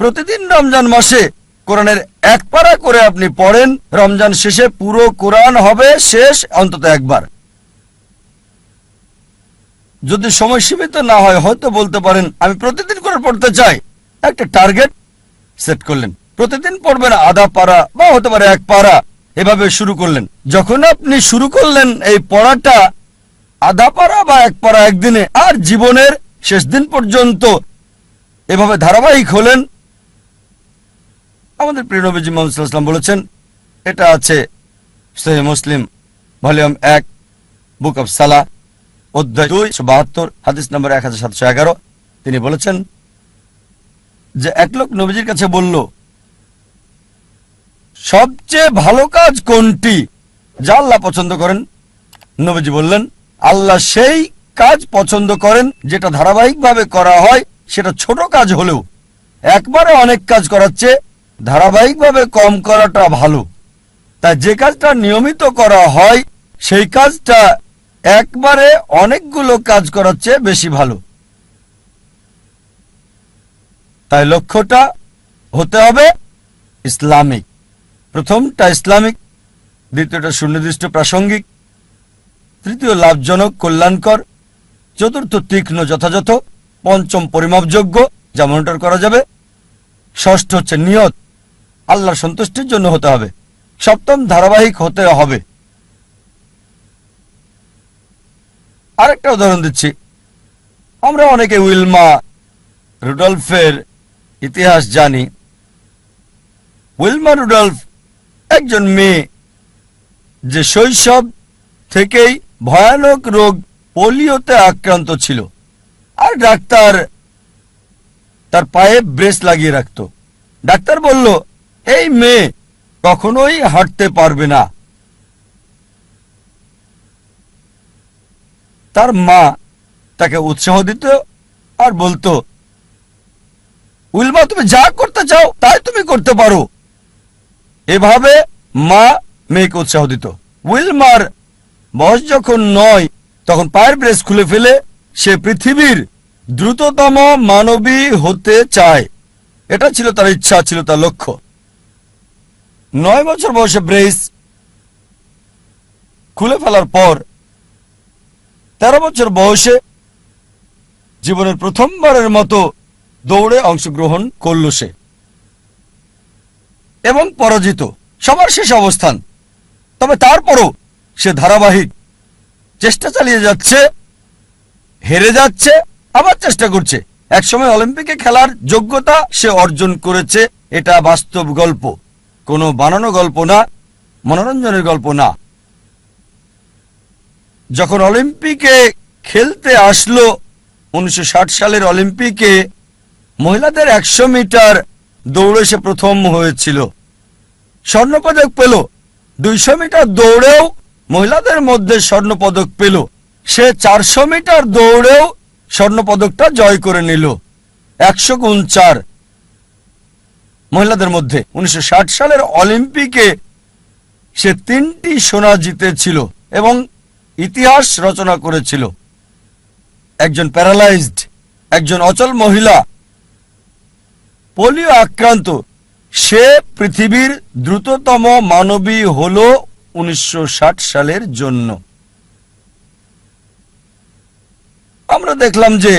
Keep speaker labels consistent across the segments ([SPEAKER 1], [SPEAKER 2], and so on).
[SPEAKER 1] প্রতিদিন রমজান মাসে কোরআনের এক পারা করে আপনি পড়েন, রমজান শেষে পুরো কোরআন হবে শেষ অন্তত একবার। যদি সময় সীমিত না হয় হয়তো বলতে পারেন আমি প্রতিদিন করে পড়তে চাই, একটা টার্গেট সেট করলেন, প্রতিদিন পড়বেন আধা পারা বা হতে পারে এক পারা, এভাবে শুরু করলেন। যখন আপনি শুরু করলেন এই পড়াটা আধা পারা বা এক পারা একদিনে, আর জীবনের শেষ দিন পর্যন্ত এভাবে ধারাবাহিক হলেন, আমাদের প্রিয় নবীজি মুহাম্মদ সাল্লাল্লাহু আলাইহি ওয়াসাল্লাম বলেছেন, এটা আছে সহিহ মুসলিম ভলিউম 1 বুক অফ সালাহ অধ্যায় 272 হাদিস নম্বর 1711। তিনি বলেছেন যে এক লোক নবীজির কাছে বলল, সবচেয়ে ভালো কাজ কোনটি যা আল্লাহ পছন্দ করেন? নবীজি বললেন, আল্লাহ সেই কাজ পছন্দ করেন যেটা ধারাবাহিকভাবে করা হয়, সেটা ছোট কাজ হলেও। একবারে অনেক কাজ করাচ্ছে ধারাবাহিকভাবে কম করাটা ভালো। তাই যে কাজটা নিয়মিত করা হয় সেই কাজটা একবারে অনেকগুলো কাজ করাচ্ছে বেশি ভালো। তাই লক্ষ্যটা হতে হবে ইসলামিক। প্রথমটা ইসলামিক, দ্বিতীয়টা সুনির্দিষ্ট প্রাসঙ্গিক, তৃতীয় লাভজনক কল্যাণকর, চতুর্থ তীক্ষ্ণ যথাযথ, পঞ্চম পরিমাপযোগ্য যা মনিটর করা যাবে, ষষ্ঠ হচ্ছে নিয়ত আল্লাহর সন্তুষ্টির জন্য হতে হবে, সপ্তম ধারাবাহিক হতে হবে। আরেকটা উদাহরণ দিচ্ছি, আমরা অনেকে উইলমা রুডলফের ইতিহাস জানি। উইলমা রুডলফ একজন মেয়ে যে শৈশব থেকেই ভয়ানক রোগ পোলিওতে আক্রান্ত ছিল, আর ডাক্তার তার পায়ে ব্রেস লাগিয়ে রাখত। ডাক্তার বলল এই মেয়ে কখনোই হাঁটতে পারবে না। তার মা তাকে উৎসাহ দিত আর বলতো, উইলমা তুমি যা করতে চাও তাই তুমি করতে পারো। এভাবে মা মেয়েকে উৎসাহ দিত। উইলমার বয়স যখন 9 তখন পায়ের ব্রেস খুলে ফেলে সে পৃথিবীর দ্রুততম মানবী হতে চায়। এটা ছিল তার ইচ্ছা, ছিল তার লক্ষ্য। 9 বছর বয়সে ব্রেস খুলে ফেলার পর 13 বছর বয়সে জীবনের প্রথমবারের মতো দৌড়ে অংশগ্রহণ করল সে, এবং পরাজিত, সবার শেষ অবস্থান। তবে তারপরও সে ধারাবাহিক চেষ্টা চালিয়ে যাচ্ছে, হেরে যাচ্ছে, আবার চেষ্টা করছে। একসময় অলিম্পিকে খেলার যোগ্যতা সে অর্জন করেছে। এটা বাস্তব গল্প, কোনো বানানো গল্প না, মনোরঞ্জনের গল্প না। যখন অলিম্পিকে খেলতে আসলো 1960 সালের অলিম্পিকে মহিলাদের 100 মিটার দৌড়ে সে প্রথম হয়েছিল, স্বর্ণপদক পেল। 200 মিটার দৌড়েও মহিলাদের মধ্যে স্বর্ণপদক পেল। সে 400 মিটার দৌড়েও স্বর্ণপদকটা জয় করে নিল। 100 গুণ 4 মহিলাদের মধ্যে 1960 সালের অলিম্পিকে সে 3টি সোনা জিতেছিল এবং ইতিহাস রচনা করেছিল। একজন প্যারালাইজড, একজন অচল মহিলা, পোলিও আক্রান্ত, সে পৃথিবীর দ্রুততম মানবী হল 1960 সালের জন্য। আমরা দেখলাম যে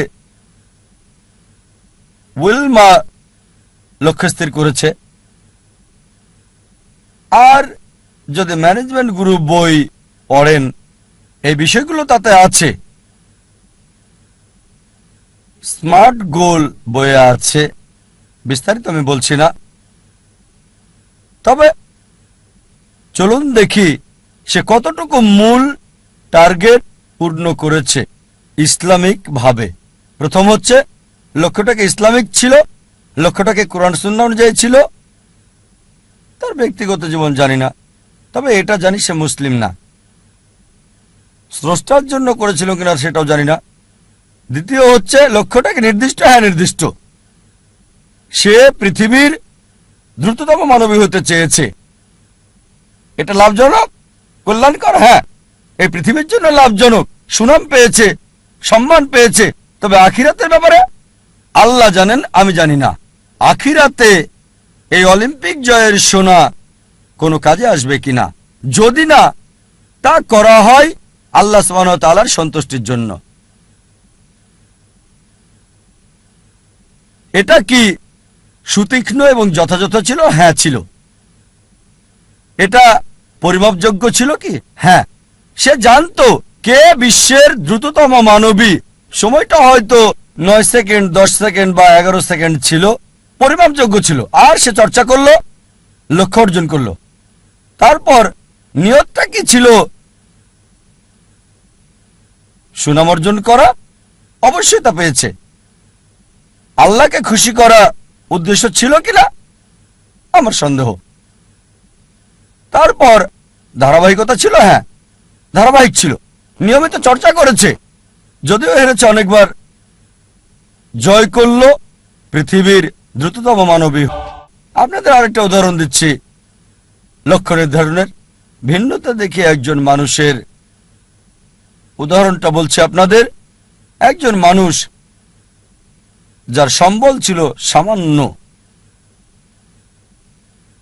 [SPEAKER 1] উইলমা লক্ষ্য স্থির করেছে। আর যদি ম্যানেজমেন্ট গ্রুপ বই পড়েন এই বিষয়গুলো তাতে আছে। স্মার্ট গোল বইয়ে আছে, বিস্তারিত আমি বলছি না। তবে চলুন দেখি সে কতটুকু মূল টার্গেট পূর্ণ করেছে ইসলামিক ভাবে। প্রথম হচ্ছে লক্ষ্যটাকে ইসলামিক ছিল, লক্ষ্যটাকে কোরআন সুন্নাহ অনুযায়ী ছিল। তার ব্যক্তিগত জীবন জানি না, তবে এটা জানি সে মুসলিম না। স্রষ্টার জন্য করেছিল কিনা সেটাও জানি না। দ্বিতীয় হচ্ছে লক্ষ্যটাকে নির্দিষ্ট, হ্যাঁ নির্দিষ্ট। সে পৃথিবীর দ্রুততম মানবী হতে চেয়েছে। এটা লাভজনক, কল্যাণকর, হ্যাঁ এই পৃথিবীর জন্য লাভজনক। সুনাম পেয়েছে, সম্মান পেয়েছে, তবে আখিরাতের ব্যাপারে আল্লাহ জানেন, আমি জানি না। আখিরাতে এই অলিম্পিক জয়ের সোনা কোনো কাজে আসবে কিনা। যদি না তা করা হয় আল্লাহ সুবহানাহু ওয়া তাআলার সন্তুষ্টির জন্য। এটা কি সুতীক্ষ্ণ এবং যথাযথ ছিল? হ্যাঁ ছিল। এটা পরিমাপযোগ্য ছিল কি? হ্যাঁ। সে জানতো কে বিশ্বের দ্রুততম মানবী। সময়টা হয়তো 9 সেকেন্ড, 10 সেকেন্ড বা 11 সেকেন্ড ছিল, পরিমাপযোগ্য ছিল। আর সে চর্চা করলো, লক্ষ্য অর্জন করলো। তারপর নিয়তটা কি ছিল? সুনাম অর্জন করা। অবশ্যই তা পেয়েছে। আল্লাহকে খুশি করা উদ্দেশ্য ছিল কিনা আমার সন্দেহ। তারপর ধারাবাহিকতা ছিল। হ্যাঁ, ধারাবাহিক ছিল, নিয়মিত চর্চা করেছে, যদিও হেরেছে অনেকবার, জয় করল পৃথিবীর দ্রুততম মানবী। আপনাদের আরেকটা উদাহরণ দিচ্ছি লক্ষ্য নির্ধারণের। ভিন্নতা দেখিয়ে একজন মানুষের উদাহরণটা বলছি আপনাদের। একজন মানুষ যার সম্বল ছিল সামান্য,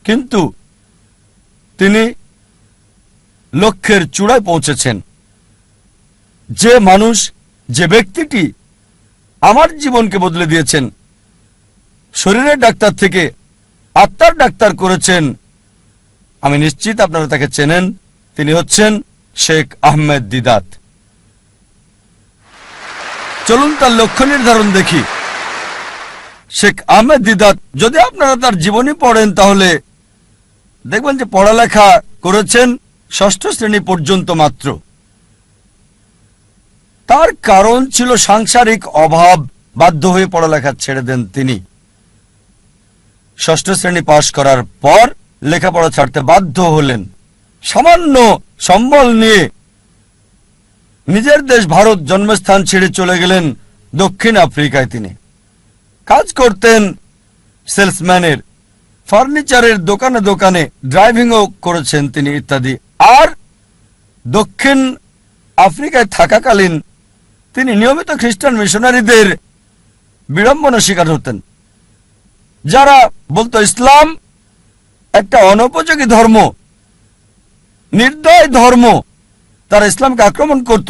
[SPEAKER 1] কিন্তু তিনি লক্ষ্যের চূড়ায় পৌঁছেছেন। যে মানুষ, যে ব্যক্তিটি আমার জীবনকে বদলে দিয়েছেন, শরীরের ডাক্তার থেকে আত্মার ডাক্তার করেছেন, আমি নিশ্চিত আপনারা তাকে চেনেন। তিনি হচ্ছেন শেখ আহমেদ দিদাত। চলুন তার লক্ষ্য নির্ধারণ দেখি। শেখ আহমেদ দিদাত, যদি আপনারা তার জীবনী পড়েন তাহলে দেখবেন যে পড়ালেখা করেছেন 6ষ্ঠ শ্রেণী পর্যন্ত মাত্র। তার কারণ ছিল সাংসারিক অভাব। বাধ্য হয়ে পড়ালেখা ছেড়ে দেন তিনি। 6ষ্ঠ শ্রেণী পাশ করার পর লেখাপড়া ছাড়তে বাধ্য হলেন। সামান্য সম্বল নিয়ে নিজের দেশ ভারত জন্মস্থান ছেড়ে চলে গেলেন দক্ষিণ আফ্রিকায়। তিনি কাজ করতেন সেলসম্যানের, ফার্নিচারের দোকানে দোকানে, ড্রাইভিংও করেছেন তিনি ইত্যাদি। আর দক্ষিণ আফ্রিকায় থাকাকালীন তিনি নিয়মিত খ্রিস্টান মিশনারিদের বিড়ম্বনা শিকার হতেন, যারা বলতো ইসলাম একটা অনুপযোগী ধর্ম, নির্দয় ধর্ম। তারা ইসলামকে আক্রমণ করত।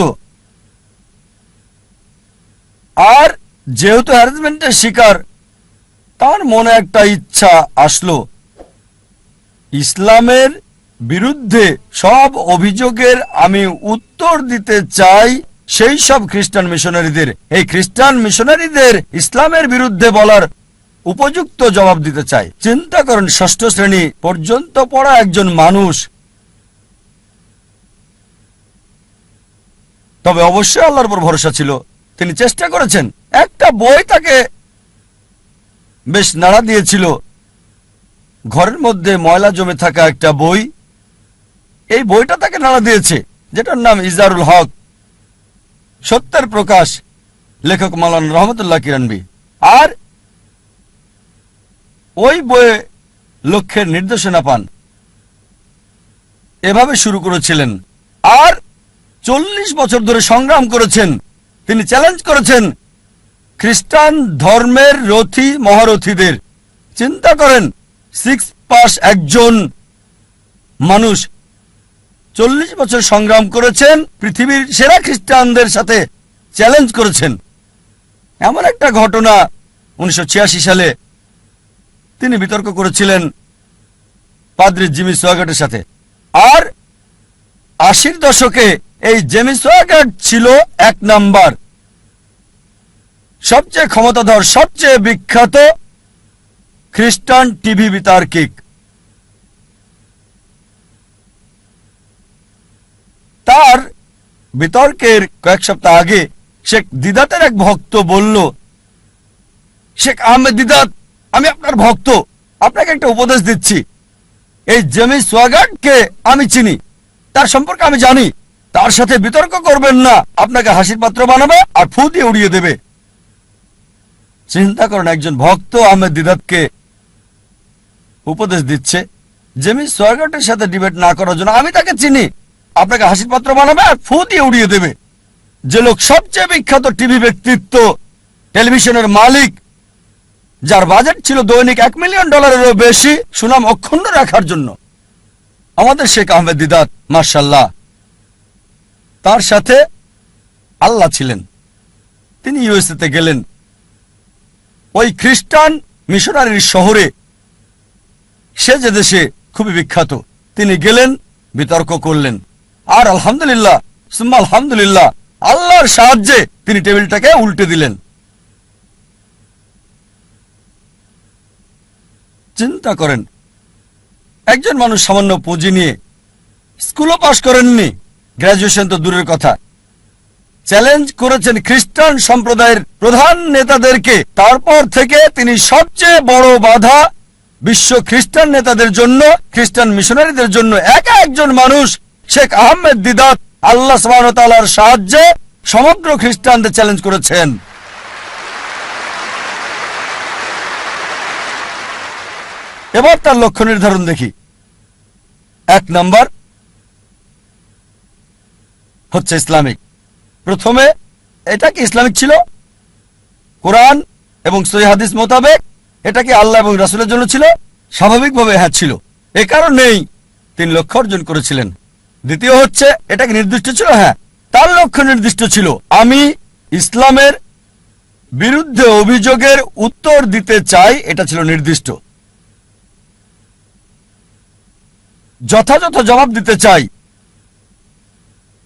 [SPEAKER 1] আর যেহেতু হ্যারাসমেন্টের শিকার, তার মনে একটা ইচ্ছা আসলো, ইসলামের বিরুদ্ধে সব অভিযোগের আমি উত্তর দিতে চাই সেই সব খ্রিস্টান মিশনারিদের। এই খ্রিস্টান মিশনারিদের ইসলামের বিরুদ্ধে বলার উপযুক্ত জবাব দিতে চাই। চিন্তা করেন, 6ষ্ঠ শ্রেণী পর্যন্ত পড়া একজন মানুষ। তবে অবশ্যই আল্লাহর উপর ভরসা ছিল। তিনি চেষ্টা করেছেন। একটা বই তাকে বেশ নাড়া দিয়েছিল। ঘরের মধ্যে ময়লা জমে থাকা একটা বই, এই বইটা তাকে নাড়া দিয়েছে, যেটার নাম ইজারুল হক, সত্যের প্রকাশ, লেখক মাওলানা রহমতুল্লাহ কিরানবী। আর ওই বইয়ে লক্ষ্যের নির্দেশনা পান। এভাবে শুরু করেছিলেন আর 40 বছর ধরে সংগ্রাম করেছেন। তিনি চ্যালেঞ্জ করেছেন খ্রিস্টান ধর্মের রথী মহারথীদের। চিন্তা করেন, 6 পাস একজন মানুষ 40 বছর সংগ্রাম করেছেন, পৃথিবীর সেরা খ্রিস্টানদের সাথে চ্যালেঞ্জ করেছেন। এমন একটা ঘটনা 1986 সালে তিনি বিতর্ক করেছিলেন পাদ্রী জিমি সোয়াগাটের সাথে। আর 80-র দশকে এই জেমি সোয়াগাট ছিল 1 নাম্বার, সবচেয়ে ক্ষমতাধর, সবচেয়ে বিখ্যাত খ্রিস্টান টিভি বিতার্কিক। তার বিতর্কের কয়েক সপ্তাহ আগে শেখ দিদাতের এক ভক্ত বলল, শেখ আহমেদ দিদাত, আমি আপনার ভক্ত, আপনাকে একটা উপদেশ দিচ্ছি। এই জেমি সোয়াগাটকে আমি চিনি, তার সম্পর্কে আমি জানি। তার সাথে বিতর্ক করবেন না, আপনাকে হাসির পাত্র বানাবে আর ফু দিয়ে উড়িয়ে দেবে। চিন্তা করেন, একজন ভক্ত আহমেদ দিদাতকে উপদেশ দিচ্ছে জেমি সোয়াগাটের সাথে ডিবেট না করার জন্য। আমি তাকে চিনি, আপনাকে হাসির পাত্র বানাবে আর ফু দিয়ে উড়িয়ে দেবে। যে লোক সবচেয়ে বিখ্যাত টিভি ব্যক্তিত্ব, টেলিভিশনের মালিক, যার বাজেট ছিল দৈনিক $1 মিলিয়ন বেশি সুনাম অক্ষুণ্ণ রাখার জন্য। আমাদের শেখ আহমেদ দিদাত, মাশাআল্লাহ, তার সাথে আল্লাহ ছিলেন। তিনি ইউএসএতে গেলেন, ওই খ্রিস্টান মিশনারির শহরে, সে যে দেশে খুবই বিখ্যাত, তিনি গেলেন, বিতর্ক করলেন, আর আলহামদুলিল্লাহ সুম্মা আলহামদুলিল্লাহ আল্লাহর সাহায্যে তিনি টেবিলটাকে উল্টে দিলেন। চিন্তা করেন, একজন মানুষ সামান্য পুঁজি নিয়ে, স্কুলও পাশ করেননি, গ্রাজুয়েশন তো দূরের কথা, চ্যালেঞ্জ করেছেন খ্রিস্টান সম্প্রদায়ের প্রধান নেতাদেরকে। তারপর থেকে তিনি সবচেয়ে বড় বাধা বিশ্ব খ্রিস্টান নেতাদের জন্য, খ্রিস্টান মিশনারিদের জন্য। একা একজন মানুষ শেখ আহমেদ দিদাত আল্লাহ সুবহানাহু ওয়া তাআলার সাহায্যে সমগ্র খ্রিস্টানদের চ্যালেঞ্জ করেছেন। এবার তার লক্ষ্য নির্ধারণ দেখি। 1 নম্বর হচ্ছে ইসলামিক। প্রথমে এটা কি ইসলামিক ছিল? কোরআন এবং সহিহ হাদিস মোতাবেক এটা কি আল্লাহ এবং রাসূলের জন্য ছিল? স্বাভাবিকভাবে হ্যাঁ ছিল। এ কারণেই তিনি লক্ষ্য অর্জন করেছিলেন। দ্বিতীয় হচ্ছে, এটা কি নির্দিষ্ট ছিল? হ্যাঁ, তার লক্ষ্য নির্দিষ্ট ছিল। আমি ইসলামের বিরুদ্ধে অভিযোগের উত্তর দিতে চাই, এটা ছিল নির্দিষ্ট। যথাযথ জবাব দিতে চাই,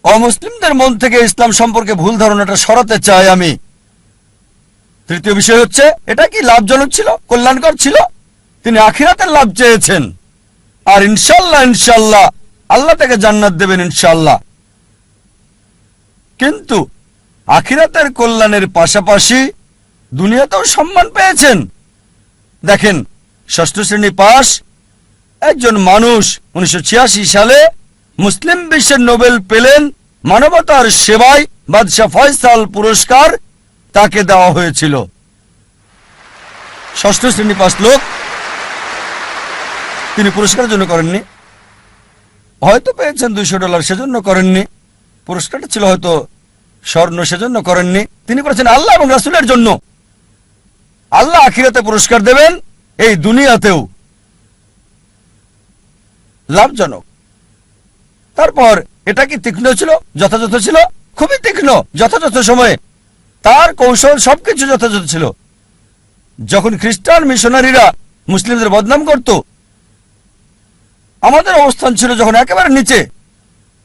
[SPEAKER 1] অমুসলিমদের মন থেকে ইসলাম সম্পর্কে ভুল ধারণাটা সরাতে চাই আমি। তৃতীয় বিষয় হচ্ছে, এটা কি লাভজনক ছিল, কল্যাণকর ছিল? তিনি আখিরাতের লাভ চেয়েছেন, আর ইনশাল্লাহ ইনশাল্লাহ আল্লাহ তাকে জান্নাত দেবেন ইনশাল্লাহ। কিন্তু আখিরাতের কল্যাণের পাশাপাশি দুনিয়াতেও সম্মান পেয়েছেন। দেখেন, 6ষ্ঠ শ্রেণী পাস একজন মানুষ 1986 সালে মুসলিম বিশ্বের নোবেল পেলেন মানবতার সেবায়, বাদশাহ ফয়সাল পুরস্কার তাকে দেওয়া হয়েছিল। 6ষ্ঠ শ্রেণী পাস লোক, তিনি পুরস্কারের জন্য করেননি, হয়তো পেয়েছেন $200 সেজন্য করেননি, পুরস্কারটা ছিল হয়তো স্বর্ণ সেজন্য করেননি, তিনি করেছেন আল্লাহ এবং রাসূলের জন্য। আল্লাহ আখিরাতে পুরস্কার দেবেন, এই দুনিয়াতেও লাভজনক। তারপর এটা কি তীক্ষ্ণ ছিল, যথাযথ ছিল? খুবই তীক্ষ্ণ, যথাযথ সময়ে তার কৌশল সবকিছু যথাযথ ছিল। যখন খ্রিস্টান মিশনারিরা মুসলিমদের বদনাম করত, আমাদের অবস্থান ছিল যখন একেবারে নিচে,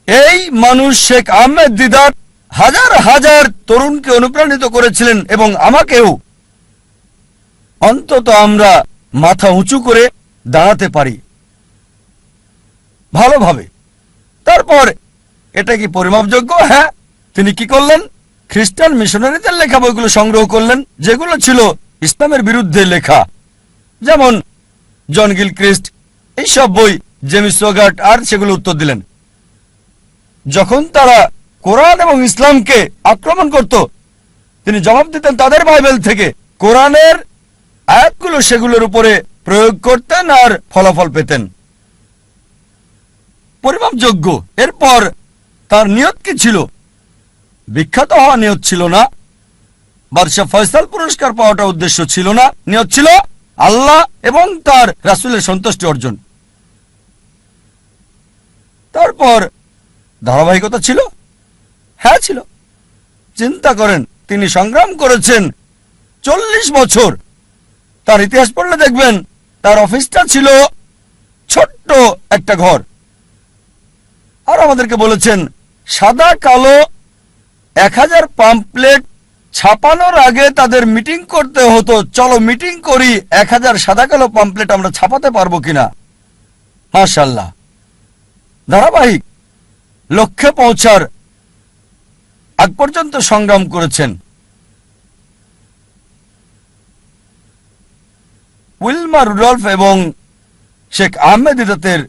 [SPEAKER 1] এই মানুষ শেখ আহমেদ দিদাত হাজার হাজার তরুণকে অনুপ্রাণিত করেছিলেন এবং আমাকেও। অন্তত আমরা মাথা উঁচু করে দাঁড়াতে পারি ভালোভাবে। তারপর এটা কি পরিমাপযোগ্য? হ্যাঁ। তিনি কি করলেন? খ্রিস্টান মিশনারিদের লেখা বইগুলো সংগ্রহ করলেন, যেগুলো ছিল ইসলামের বিরুদ্ধে লেখা, যেমন জন গিলক্রিস্ট, এইসব বই, জেমস সোগার্ট, আর সেগুলো উত্তর দিলেন। যখন তারা কোরআন এবং ইসলামকে আক্রমণ করত, তিনি জবাব দিতেন তাদের বাইবেল থেকে। কোরআনের আয়াতগুলো সেগুলোর উপরে প্রয়োগ করতেন আর ফলাফল পেতেন পরিমাপযোগ্য। এরপর তার নিয়ত কি ছিল? বিখ্যাত হওয়া নিয়ত ছিল না, বাদশাহ ফয়সাল পুরস্কার পাওয়াটা উদ্দেশ্য ছিল না, নিয়ত ছিল আল্লাহ এবং তার রাসূলের সন্তুষ্টি অর্জন। তারপর ধারাবাহিকতা ছিল? হ্যাঁ ছিল। চিন্তা করেন, তিনি সংগ্রাম করেছেন 40 বছর। তার ইতিহাস পড়লে দেখবেন তার অফিসটা ছিল ছোট্ট একটা ঘর, আর আমাদেরকে বলেছেন সাদা কালো 1000 পাম্পলেট ছাপানোর আগে তাদের মিটিং করতে হতো। চলো মিটিং করি, 1000 সাদা কালো পাম্পলেট আমরা ছাপাতে পারবো কিনা। মাশাআল্লাহ, ধারাবাহিক লক্ষ্যে পৌঁছার আগ পর্যন্ত সংগ্রাম করেছেন। উইলমা রুডলফ এবং শেখ আহমেদ দিদাতের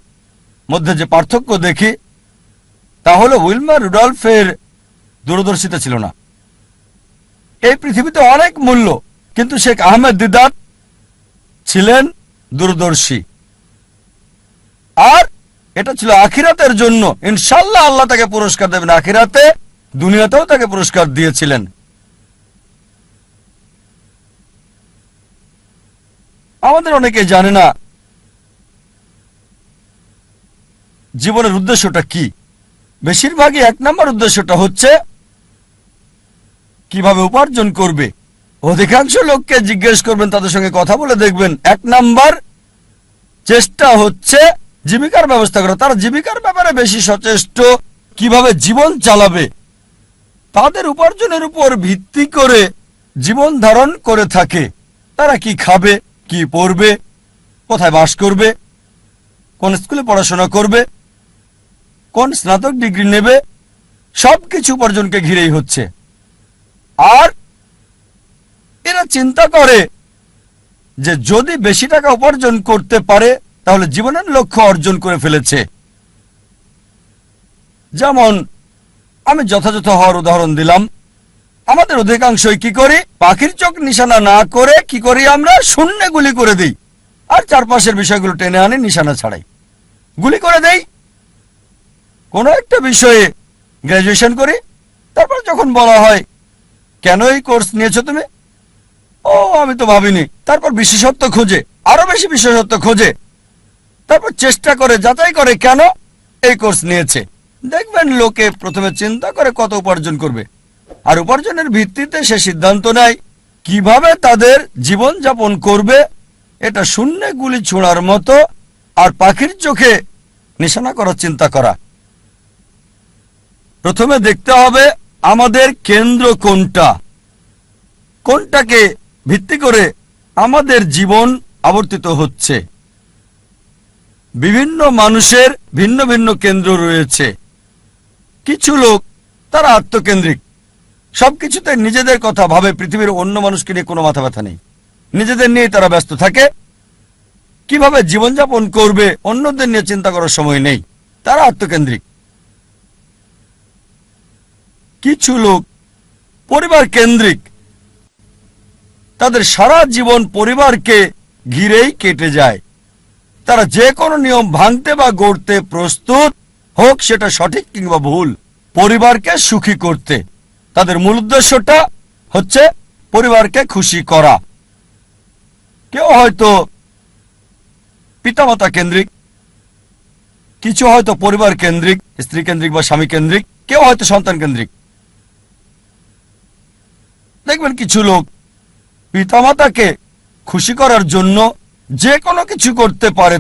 [SPEAKER 1] মধ্যে যে পার্থক্য দেখি, তা হলো উইলমা রুডলফের দূরদর্শিতা ছিল না। এই পৃথিবীতে অনেক মূল্য, কিন্তু শেখ আহমেদ দিদাত ছিলেন দূরদর্শী, আর এটা ছিল আখিরাতের জন্য। ইনশাআল্লাহ আল্লাহ তাকে পুরস্কার দেবেন আখিরাতে, দুনিয়াতেও তাকে পুরস্কার দিয়েছিলেন। আমাদের অনেকে জানে না জীবনের উদ্দেশ্যটা কি। বেশিরভাগই 1 নম্বর উদ্দেশ্যটা হচ্ছে কিভাবে উপার্জন করবে। অধিকাংশ লোককে জিজ্ঞেস করবেন, তাদের সঙ্গে কথা বলে দেখবেন 1 নম্বর চেষ্টা হচ্ছে জীবিকার ব্যবস্থা করা। তারা জীবিকার ব্যাপারে বেশি সচেষ্ট, কিভাবে জীবন চালাবে। তাদের উপার্জনের উপর ভিত্তি করে জীবন ধারণ করে থাকে। তারা কি খাবে, কি পড়বে, কোথায় বাস করবে, কোন স্কুলে পড়াশোনা করবে, কোন স্নাতক ডিগ্রি নেবে, সবকিছু উপার্জনকে ঘিরেই হচ্ছে। আর এরা চিন্তা করে যে যদি বেশি টাকা উপার্জন করতে পারে তাহলে জীবনের লক্ষ্য অর্জন করে ফেলেছে। যেমন আমি যথাযথ হওয়ার উদাহরণ দিলাম। আমাদের অধিকাংশই কি করি, পাখির চোখ নিশানা না করে কি করি, আমরা শূন্যে গুলি করে দিই আর চারপাশের বিষয়গুলো টেনে আনি, নিশানা ছাড়াই গুলি করে দেই। কোনো একটা বিষয়ে গ্র্যাজুয়েশন করি, তারপর যখন বলা হয় কেন এই কোর্স নিয়েছো তুমি, ও আমি তো ভাবিনি। তারপর বিশেষত্ব খোঁজে, আরো বেশি বিশেষত্ব খোঁজে, তারপর চেষ্টা করে যাচাই করে কেন এই কোর্স নিয়েছে। দেখবেন লোকে প্রথমে চিন্তা করে কত উপার্জন করবে, আর উপার্জনের ভিত্তিতে সে সিদ্ধান্ত নেয় কিভাবে তাদের জীবন যাপন করবে। এটা শূন্যে গুলি ছোঁড়ার মতো আর পাখির চোখে নিশানা করার চিন্তা করা। প্রথমে দেখতে হবে আমাদের কেন্দ্র কোনটা, কোনটাকে ভিত্তি করে আমাদের জীবন আবর্তিত হচ্ছে। বিভিন্ন মানুষের ভিন্ন ভিন্ন কেন্দ্র রয়েছে। কিছু লোক তারা আত্মকেন্দ্রিক, সবকিছুতে নিজেদের কথা ভাবে, পৃথিবীর অন্য মানুষকে নিয়ে কোনো মাথা ব্যথা নেই, নিজেদের নিয়ে তারা ব্যস্ত থাকে। কিভাবে জীবনযাপন করবে অন্যদের নিয়ে চিন্তা করার সময় নেই, তারা আত্মকেন্দ্রিক। কিছু লোক পরিবার কেন্দ্রিক, তাদের সারা জীবন পরিবারকে ঘিরেই কেটে যায়। তারা যে কোনো নিয়ম ভাঙতে বা গড়তে প্রস্তুত, হোক সেটা সঠিক কিংবা ভুল, পরিবারকে সুখী করতে। তাদের মূল উদ্দেশ্যটা হচ্ছে পরিবারকে খুশি করা। কেউ হয়তো পিতামাতা কেন্দ্রিক, কিছু হয়তো পরিবার কেন্দ্রিক, স্ত্রী কেন্দ্রিক বা স্বামী কেন্দ্রিক, কেউ হয়তো সন্তান কেন্দ্রিক। দেখবেন কিছু লোক পিতামাতাকে খুশি করার জন্য যে কোনো কিছু করতে পারে।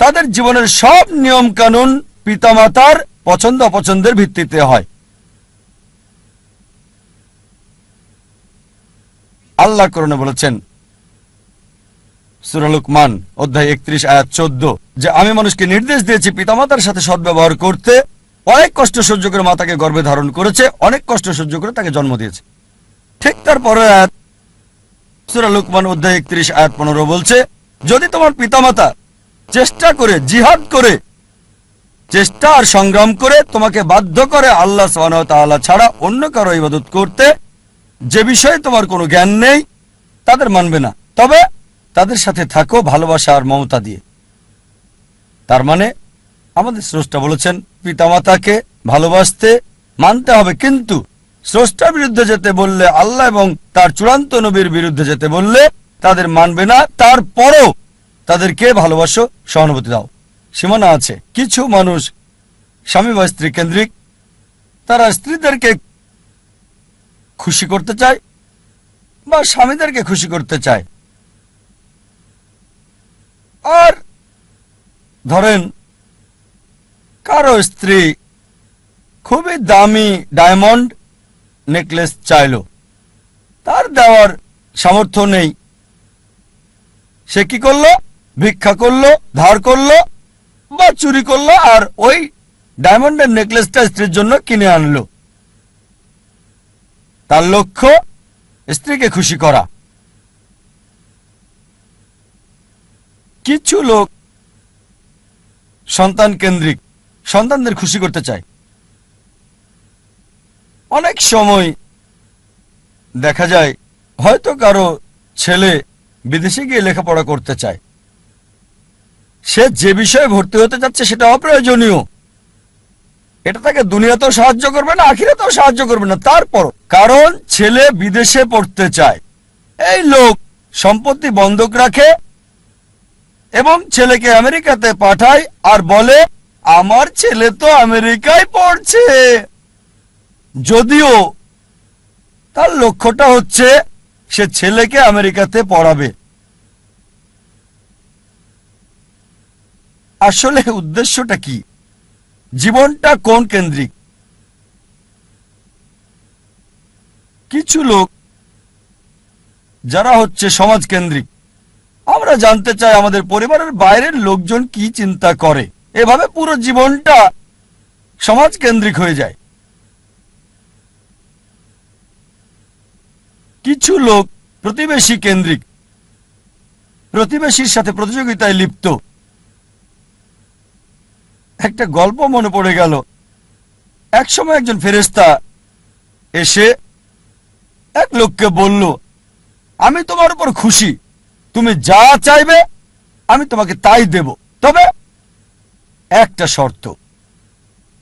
[SPEAKER 1] তাদের জীবনের সব নিয়ম কানুন পিতামাতার পছন্দ অপছন্দের ভিত্তিতে হয়। আল্লাহ কোরআনে বলেছেন, সূরা লুকমান অধ্যায় 31 আয়াত 14, যে আমি মানুষকে নির্দেশ দিয়েছি পিতামাতার সাথে সদ্ব্যবহার করতে। অনেক কষ্ট সহ্য করে মাতাকে গর্ভে ধারণ করেছে, অনেক কষ্ট সহ্য করে তাকে জন্ম দিয়েছে। ঠিক তারপরে আয়াত সূরা লুকমান অধ্যায় 31 আয়াত 15 বলছে, যদি তোমার পিতামাতা চেষ্টা করে, জিহাদ করে, চেষ্টা আর সংগ্রাম করে তোমাকে বাধ্য করে আল্লাহ সুবহানাহু ওয়া তাআলা ছাড়া অন্য কারো ইবাদত করতে, যে বিষয়ে তোমার কোনো জ্ঞান নেই, তাদের মানবে না, তবে তাদের সাথে থাকো ভালোবাসা আর মমতা দিয়ে। তার মানে আমাদের স্রষ্টা বলেছেন পিতামাতাকে ভালোবাসতে, মানতে হবে, কিন্তু স্রষ্টার বিরুদ্ধে যেতে বললে, আল্লাহ এবং তার চূড়ান্ত নবীর বিরুদ্ধে যেতে বললে তাদের মানবে না। তারপরও তাদেরকে ভালোবাসো, সহানুভূতি দাও। সীমানা আছে। কিছু মানুষ স্বামী বা স্ত্রী কেন্দ্রিক, তারা স্ত্রীদেরকে খুশি করতে চায় বা স্বামীদেরকে খুশি করতে চায়। আর ধরেন কারো স্ত্রী খুবই দামি ডায়মন্ড নেকলেস চাইল, তার দেওয়ার সামর্থ্য নেই। সে কি করলো? ভিক্ষা করলো, ধার করলো বা চুরি করলো, আর ওই ডায়মন্ডের নেকলেসটা স্ত্রীর জন্য কিনে আনলো। তার লক্ষ্য স্ত্রীকে খুশি করা। কিছু লোক সন্তান কেন্দ্রিক, সন্তানদের খুশি করতে চায়। অনেক সময় দেখা যায় হয়তো কারো ছেলে বিদেশে গিয়ে লেখাপড়া করতে চায়, সে যে বিষয়ে ভর্তি হতে যাচ্ছে সেটা অপ্রয়োজনীয়, এটা তাকে দুনিয়াতেও সাহায্য করবে না, আখিরাতেও সাহায্য করবে না। তারপর কারণ ছেলে বিদেশে পড়তে চায়, এই লোক সম্পত্তি বন্ধক রাখে এবং ছেলেকে আমেরিকাতে পাঠায় আর বলে আমার ছেলে তো আমেরিকায় পড়ছে, যদিও তার লক্ষ্যটা হচ্ছে সে ছেলেকে আমেরিকাতে পড়াবে। আসলে উদ্দেশ্যটা কি? জীবনটা কোন কেন্দ্রিক? কিছু লোক যারা হচ্ছে সমাজ কেন্দ্রিক, আমরা জানতে চাই আমাদের পরিবারের বাইরের লোকজন কি চিন্তা করে, এভাবে পুরো জীবনটা সমাজ কেন্দ্রিক হয়ে যায়। কিছু লোক প্রতিবেশী কেন্দ্রিক, প্রতিবেশীর সাথে প্রতিযোগিতায় লিপ্ত। একটা গল্প মনে পড়ে গেল। একসময় একজন ফেরেশতা এসে এক লোককে বলল, আমি তোমার উপর খুশি, তুমি যা চাইবে আমি তোমাকে তাই দেব, তবে একটা শর্ত,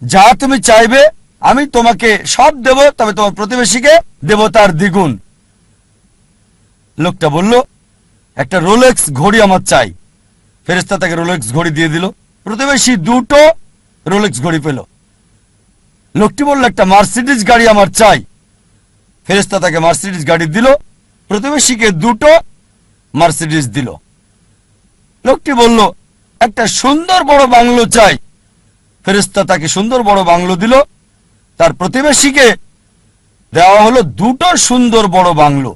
[SPEAKER 1] যা তুমি চাইবে আমি তোমাকে সব দেব, তবে তোমার প্রতিবেশীকে দেব তার দ্বিগুণ। লোকটা বলল, একটা রোলেক্স ঘড়ি আমার চাই। ফেরেশতা তাকে রোলেক্স ঘড়ি দিয়ে দিল। প্রতিবেশী দুটো রোলেক্স ঘড়ি পেল। লোকটি বলল, একটা মার্সিডিজ গাড়ি আমার চাই। ফেরেশতা তাকে মার্সিডিজ গাড়ি দিল। প্রতিবেশীকে দুটো মার্সিডিজ দিল। লোকটি বলল, একটা সুন্দর বড় বাংলো চাই। ফেরেশতা তাকে সুন্দর বড় বাংলো দিল। তার প্রতিবেশীকে দেওয়া হলো দুটো সুন্দর বড় বাংলো।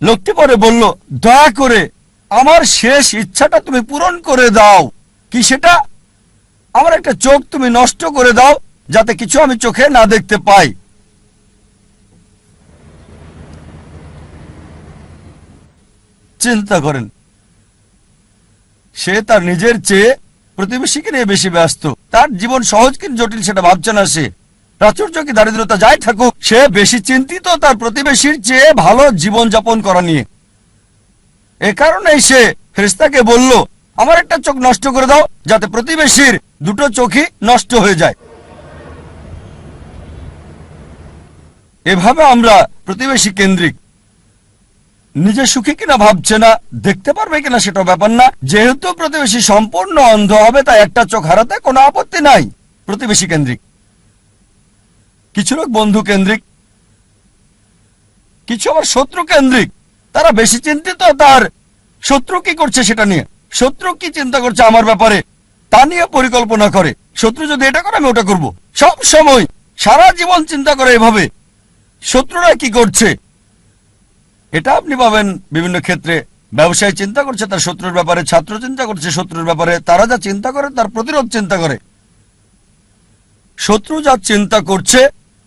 [SPEAKER 1] লোকটি পরে বলল, দয়া করে আমার শেষ ইচ্ছাটা তুমি পূরণ করে দাও। কি সেটা? আমার একটা চোখ তুমি নষ্ট করে দাও, যাতে কিছু আমি চোখে না দেখতে পাই। চিন্তা করেন, সে তার নিজের চেয়ে প্রতিবেশীকে নিয়ে বেশি ব্যস্ত। তার জীবন সহজ কিন্তু জটিল সেটা ভাবছে না সে। প্রাচুর্য কি দারিদ্রতা যাই থাকুক, সে বেশি চিন্তিত তার প্রতিবেশীর চেয়ে ভালো জীবন যাপন করা নিয়ে। এ কারণেই সে ফেরেশতাকে বলল, আমার একটা চোখ নষ্ট করে দাও, যাতে প্রতিবেশীর দুটো চোখই নষ্ট হয়ে যায়। এভাবে আমরা প্রতিবেশী কেন্দ্রিক। নিজে সুখী কিনা ভাবছে না, দেখতে পারবে কিনা সেটাও ব্যাপার না। যেহেতু প্রতিবেশী সম্পূর্ণ অন্ধ হবে, তাই একটা চোখ হারাতে কোনো আপত্তি নাই। প্রতিবেশী কেন্দ্রিক। কিছু লোক বন্ধু কেন্দ্রিক, কিছু আবার শত্রু কেন্দ্রিক। তারা বেশি চিন্তিত তার শত্রু কি করছে সেটা নিয়ে। শত্রু কি চিন্তা করছে আমার ব্যাপারে তা নিয়ে পরিকল্পনা করে। শত্রু যদি এটা করে আমি ওটা করব। সব সময় সারা জীবন চিন্তা করে এভাবে শত্রুরা কি করছে। এটা আপনি পাবেন বিভিন্ন ক্ষেত্রে। ব্যবসায়ী চিন্তা করছে তার শত্রুর ব্যাপারে, ছাত্র চিন্তা করছে শত্রুর ব্যাপারে। তারা যা চিন্তা করে তার প্রতিরোধ চিন্তা করে। শত্রু যা চিন্তা করছে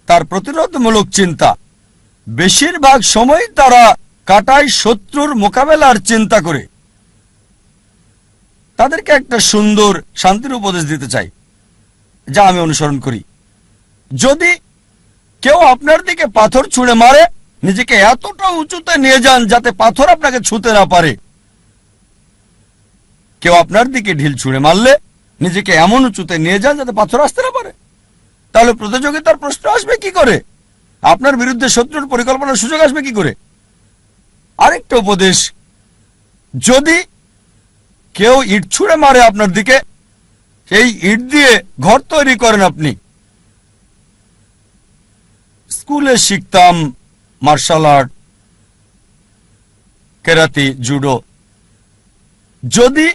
[SPEAKER 1] তার প্রতিরোধমূলক চিন্তা। বেশিরভাগ সময় তারা কাটায় শত্রুর মোকাবেলার চিন্তা করে। তাদেরকে একটা সুন্দর শান্তির উপদেশ দিতে চাই, যা আমি অনুসরণ করি। যদি কেউ আপনার দিকে পাথর ছুঁড়ে মারে, নিজেকে এতটা উঁচুতে নিয়ে যান যাতে পাথর আপনাকে ছুঁতে না পারে। কেউ আপনার দিকে ঢিল ছুঁড়ে মারলে নিজেকে এমন উঁচুতে নিয়ে যান যাতে পাথর আসতে না পারে। তাহলে প্রতিযোগিতার প্রশ্ন আসবে কি করে? আপনার বিরুদ্ধে শত্রুর পরিকল্পনার সুযোগ আসবে কি করে? আরেকটা উপদেশ, যদি কেউ ইট ছুঁড়ে মারে আপনার দিকে, সেই ইট দিয়ে ঘর তৈরি করেন আপনি। স্কুলে শিখতাম মার্শাল আর্ট, কেরাতি, জুডো। যদি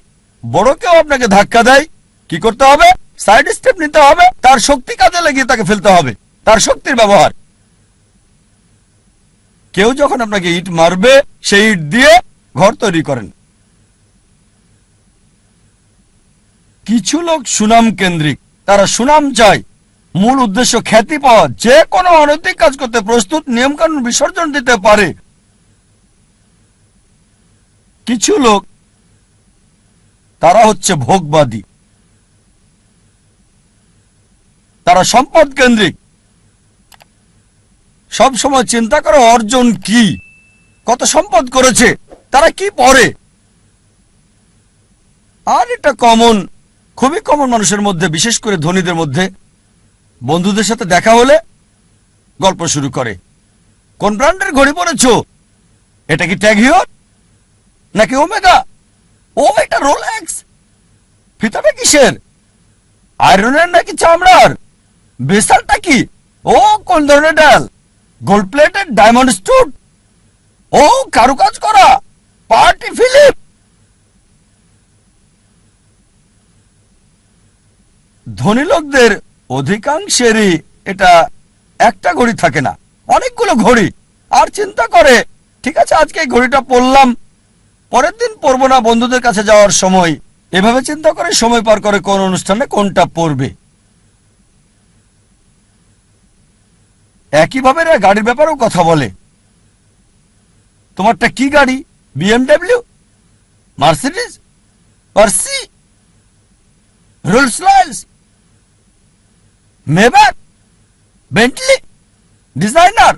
[SPEAKER 1] বড় কেউ আপনাকে ধাক্কা দেয়, কি করতে হবে? সাইড স্টেপ নিতে হবে। তার শক্তি কাজে লাগিয়ে তাকে ফেলতে হবে, তার শক্তির ব্যবহার। কেউ যখন আপনাকে ইট মারবে, সেই ইট দিয়ে ঘর তৈরি করেন। কিছু লোক সুনাম কেন্দ্রিক। তারা সুনাম চায়, মূল উদ্দেশ্য খ্যাতি পাওয়া। যে কোনো অনৈতিক কাজ করতে প্রস্তুত, নিয়মকানুন বিসর্জন দিতে পারে। কিছু লোক তারা হচ্ছে ভোগবাদী। তারা সম্পদ কেন্দ্রিক। সব সময় চিন্তা করে অর্জন কি, কত সম্পদ করেছে, তারা কি পড়ে। আর এটা কমন, খুবই কমন মানুষের মধ্যে, বিশেষ করে ধনীদের মধ্যে। বন্ধুদের সাথে দেখা হলে গল্প শুরু করে, কোন ব্র্যান্ডের ঘড়ি পরেছো, এটা কি ট্যাগ হিওর, নাকি ওমেগা? ও এটা রোলেক্স। ফিতাটা কিসের? আয়রনের নাকি চামড়ার? বেসালটা কি? ও কোন ধরনের ডাল? Gold plated diamond stud? ও কারুকাজ করা পার্টি ফিলিপ। ধনী লোকদের অধিকাংশেরই এটা একটা ঘড়ি থাকে না, অনেকগুলো ঘড়ি। আর চিন্তা করে, ঠিক আছে আজকে এই ঘড়িটা পরলাম, পরের দিন পরবো না বন্ধুদের কাছে যাওয়ার সময়। এভাবে চিন্তা করে সময় পার করে কোন অনুষ্ঠানে কোনটা পরবে। একইভাবে এরা গাড়ির ব্যাপারেও কথা বলে। তোমারটা কি গাড়ি? BMW, Mercedes, Porsche, Rolls Royce, Maybach, Bentley, designer.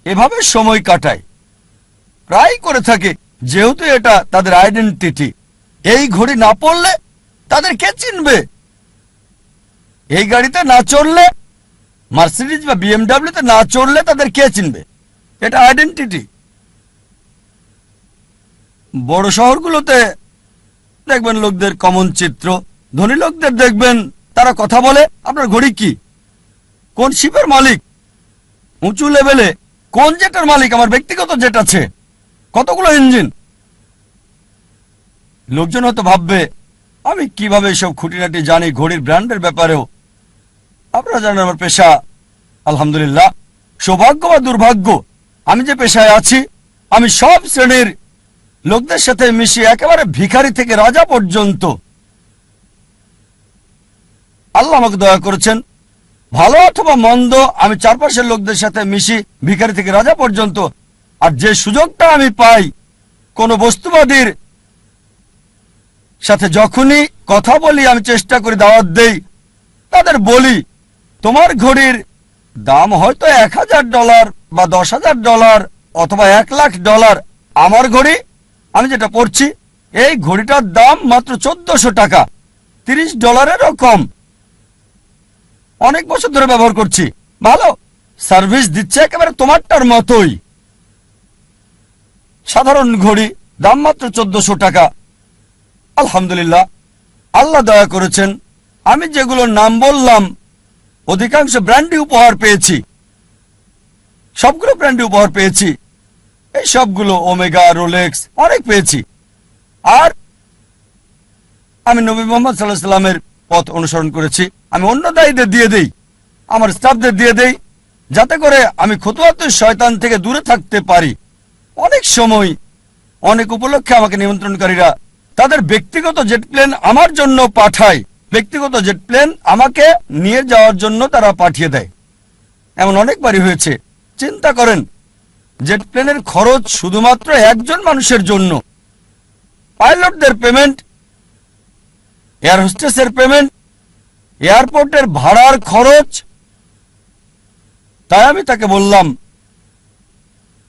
[SPEAKER 1] এভাবে সময় কাটায়, প্রায় করে থাকে, যেহেতু এটা তাদের আইডেন্টিটি। এই ঘড়ি না পড়লে তাদের কে চিনবে? এই গাড়িতে না চড়লে, মার্সিডিজ বা বিএমডব্লিউতে না চড়লে তাদের কে চিনবে? এটা আইডেন্টিটি। বড় শহরগুলোতে দেখবেন লোকদের কমন চিত্র। ধনী লোকদের দেখবেন তারা কথা বলে, আপনার ঘড়ি কি, কোন শিপের মালিক, উঁচু লেভেলে কোন জেটের মালিক, আমার ব্যক্তিগত জেট আছে, কতগুলো ইঞ্জিন। লোকজন হয়তো ভাববে আমি কিভাবে এসব খুঁটিনাটি জানি ঘড়ির ব্র্যান্ডের ব্যাপারেও। আপনারা জানেন আমার পেশা, আলহামদুলিল্লাহ, সৌভাগ্য বা দুর্ভাগ্য, আমি যে পেশায় আছি আমি সব শ্রেণীর লোকদের সাথে মিশি, একেবারে ভিখারি থেকে রাজা পর্যন্ত। আল্লাহ আমাকে দয়া করেছেন, ভালো অথবা মন্দ আমি চারপাশের লোকদের সাথে মিশি, ভিখারি থেকে রাজা পর্যন্ত। আর যে সুযোগটা আমি পাই কোন বস্তুবাদীর সাথে যখনই কথা বলি, আমি চেষ্টা করি দাওয়াত দেই, তাদের বলি তোমার ঘড়ির দাম হয়তো $1000 বা $10,000 অথবা $1,00,000। আমার ঘড়ি, আমি যেটা পড়ছি, এই ঘড়িটার দাম মাত্র $1400, $30 কম। অনেক বছর ধরে ব্যবহার করছি, ভালো সার্ভিস দিচ্ছে, একেবারে তোমারটার মতোই। সাধারণ ঘড়ি, দাম মাত্র $1400। আলহামদুলিল্লাহ, আল্লাহ দয়া করেছেন, আমি যেগুলো নাম বললাম অধিকাংশ ব্র্যান্ডই উপহার পেয়েছি, সবগুলো ব্র্যান্ডই উপহার পেয়েছি। এই সবগুলো ওমেগা, রোলেক্স, অনেক পেয়েছি। আর আমি নবী মুহাম্মদ সাল্লাল্লাহু আলাইহি ওয়াসাল্লামের পথ অনুসরণ করেছি। আমি অন্য দায়ীদের দিয়ে দেই, আমার স্টাফদের দিয়ে দেই, যাতে করে আমি খুতুওয়াতুশ শয়তান থেকে দূরে থাকতে পারি। অনেক সময় অনেক উপলক্ষে আমাকে নিমন্ত্রণকারীরা তাদের ব্যক্তিগত জেট প্লেন আমার জন্য পাঠায়, ব্যক্তিগত জেট প্লেন আমাকে নিয়ে যাওয়ার জন্য তারা পাঠিয়ে দেয়। এমন অনেকবারই হয়েছে। চিন্তা করেন, জেট প্লেনের খরচ শুধুমাত্র একজন মানুষের জন্য, পাইলটদের পেমেন্ট, এয়ার হোস্টেসের পেমেন্ট, এয়ারপোর্টের ভাড়ার খরচ। তাই আমি তাকে বললাম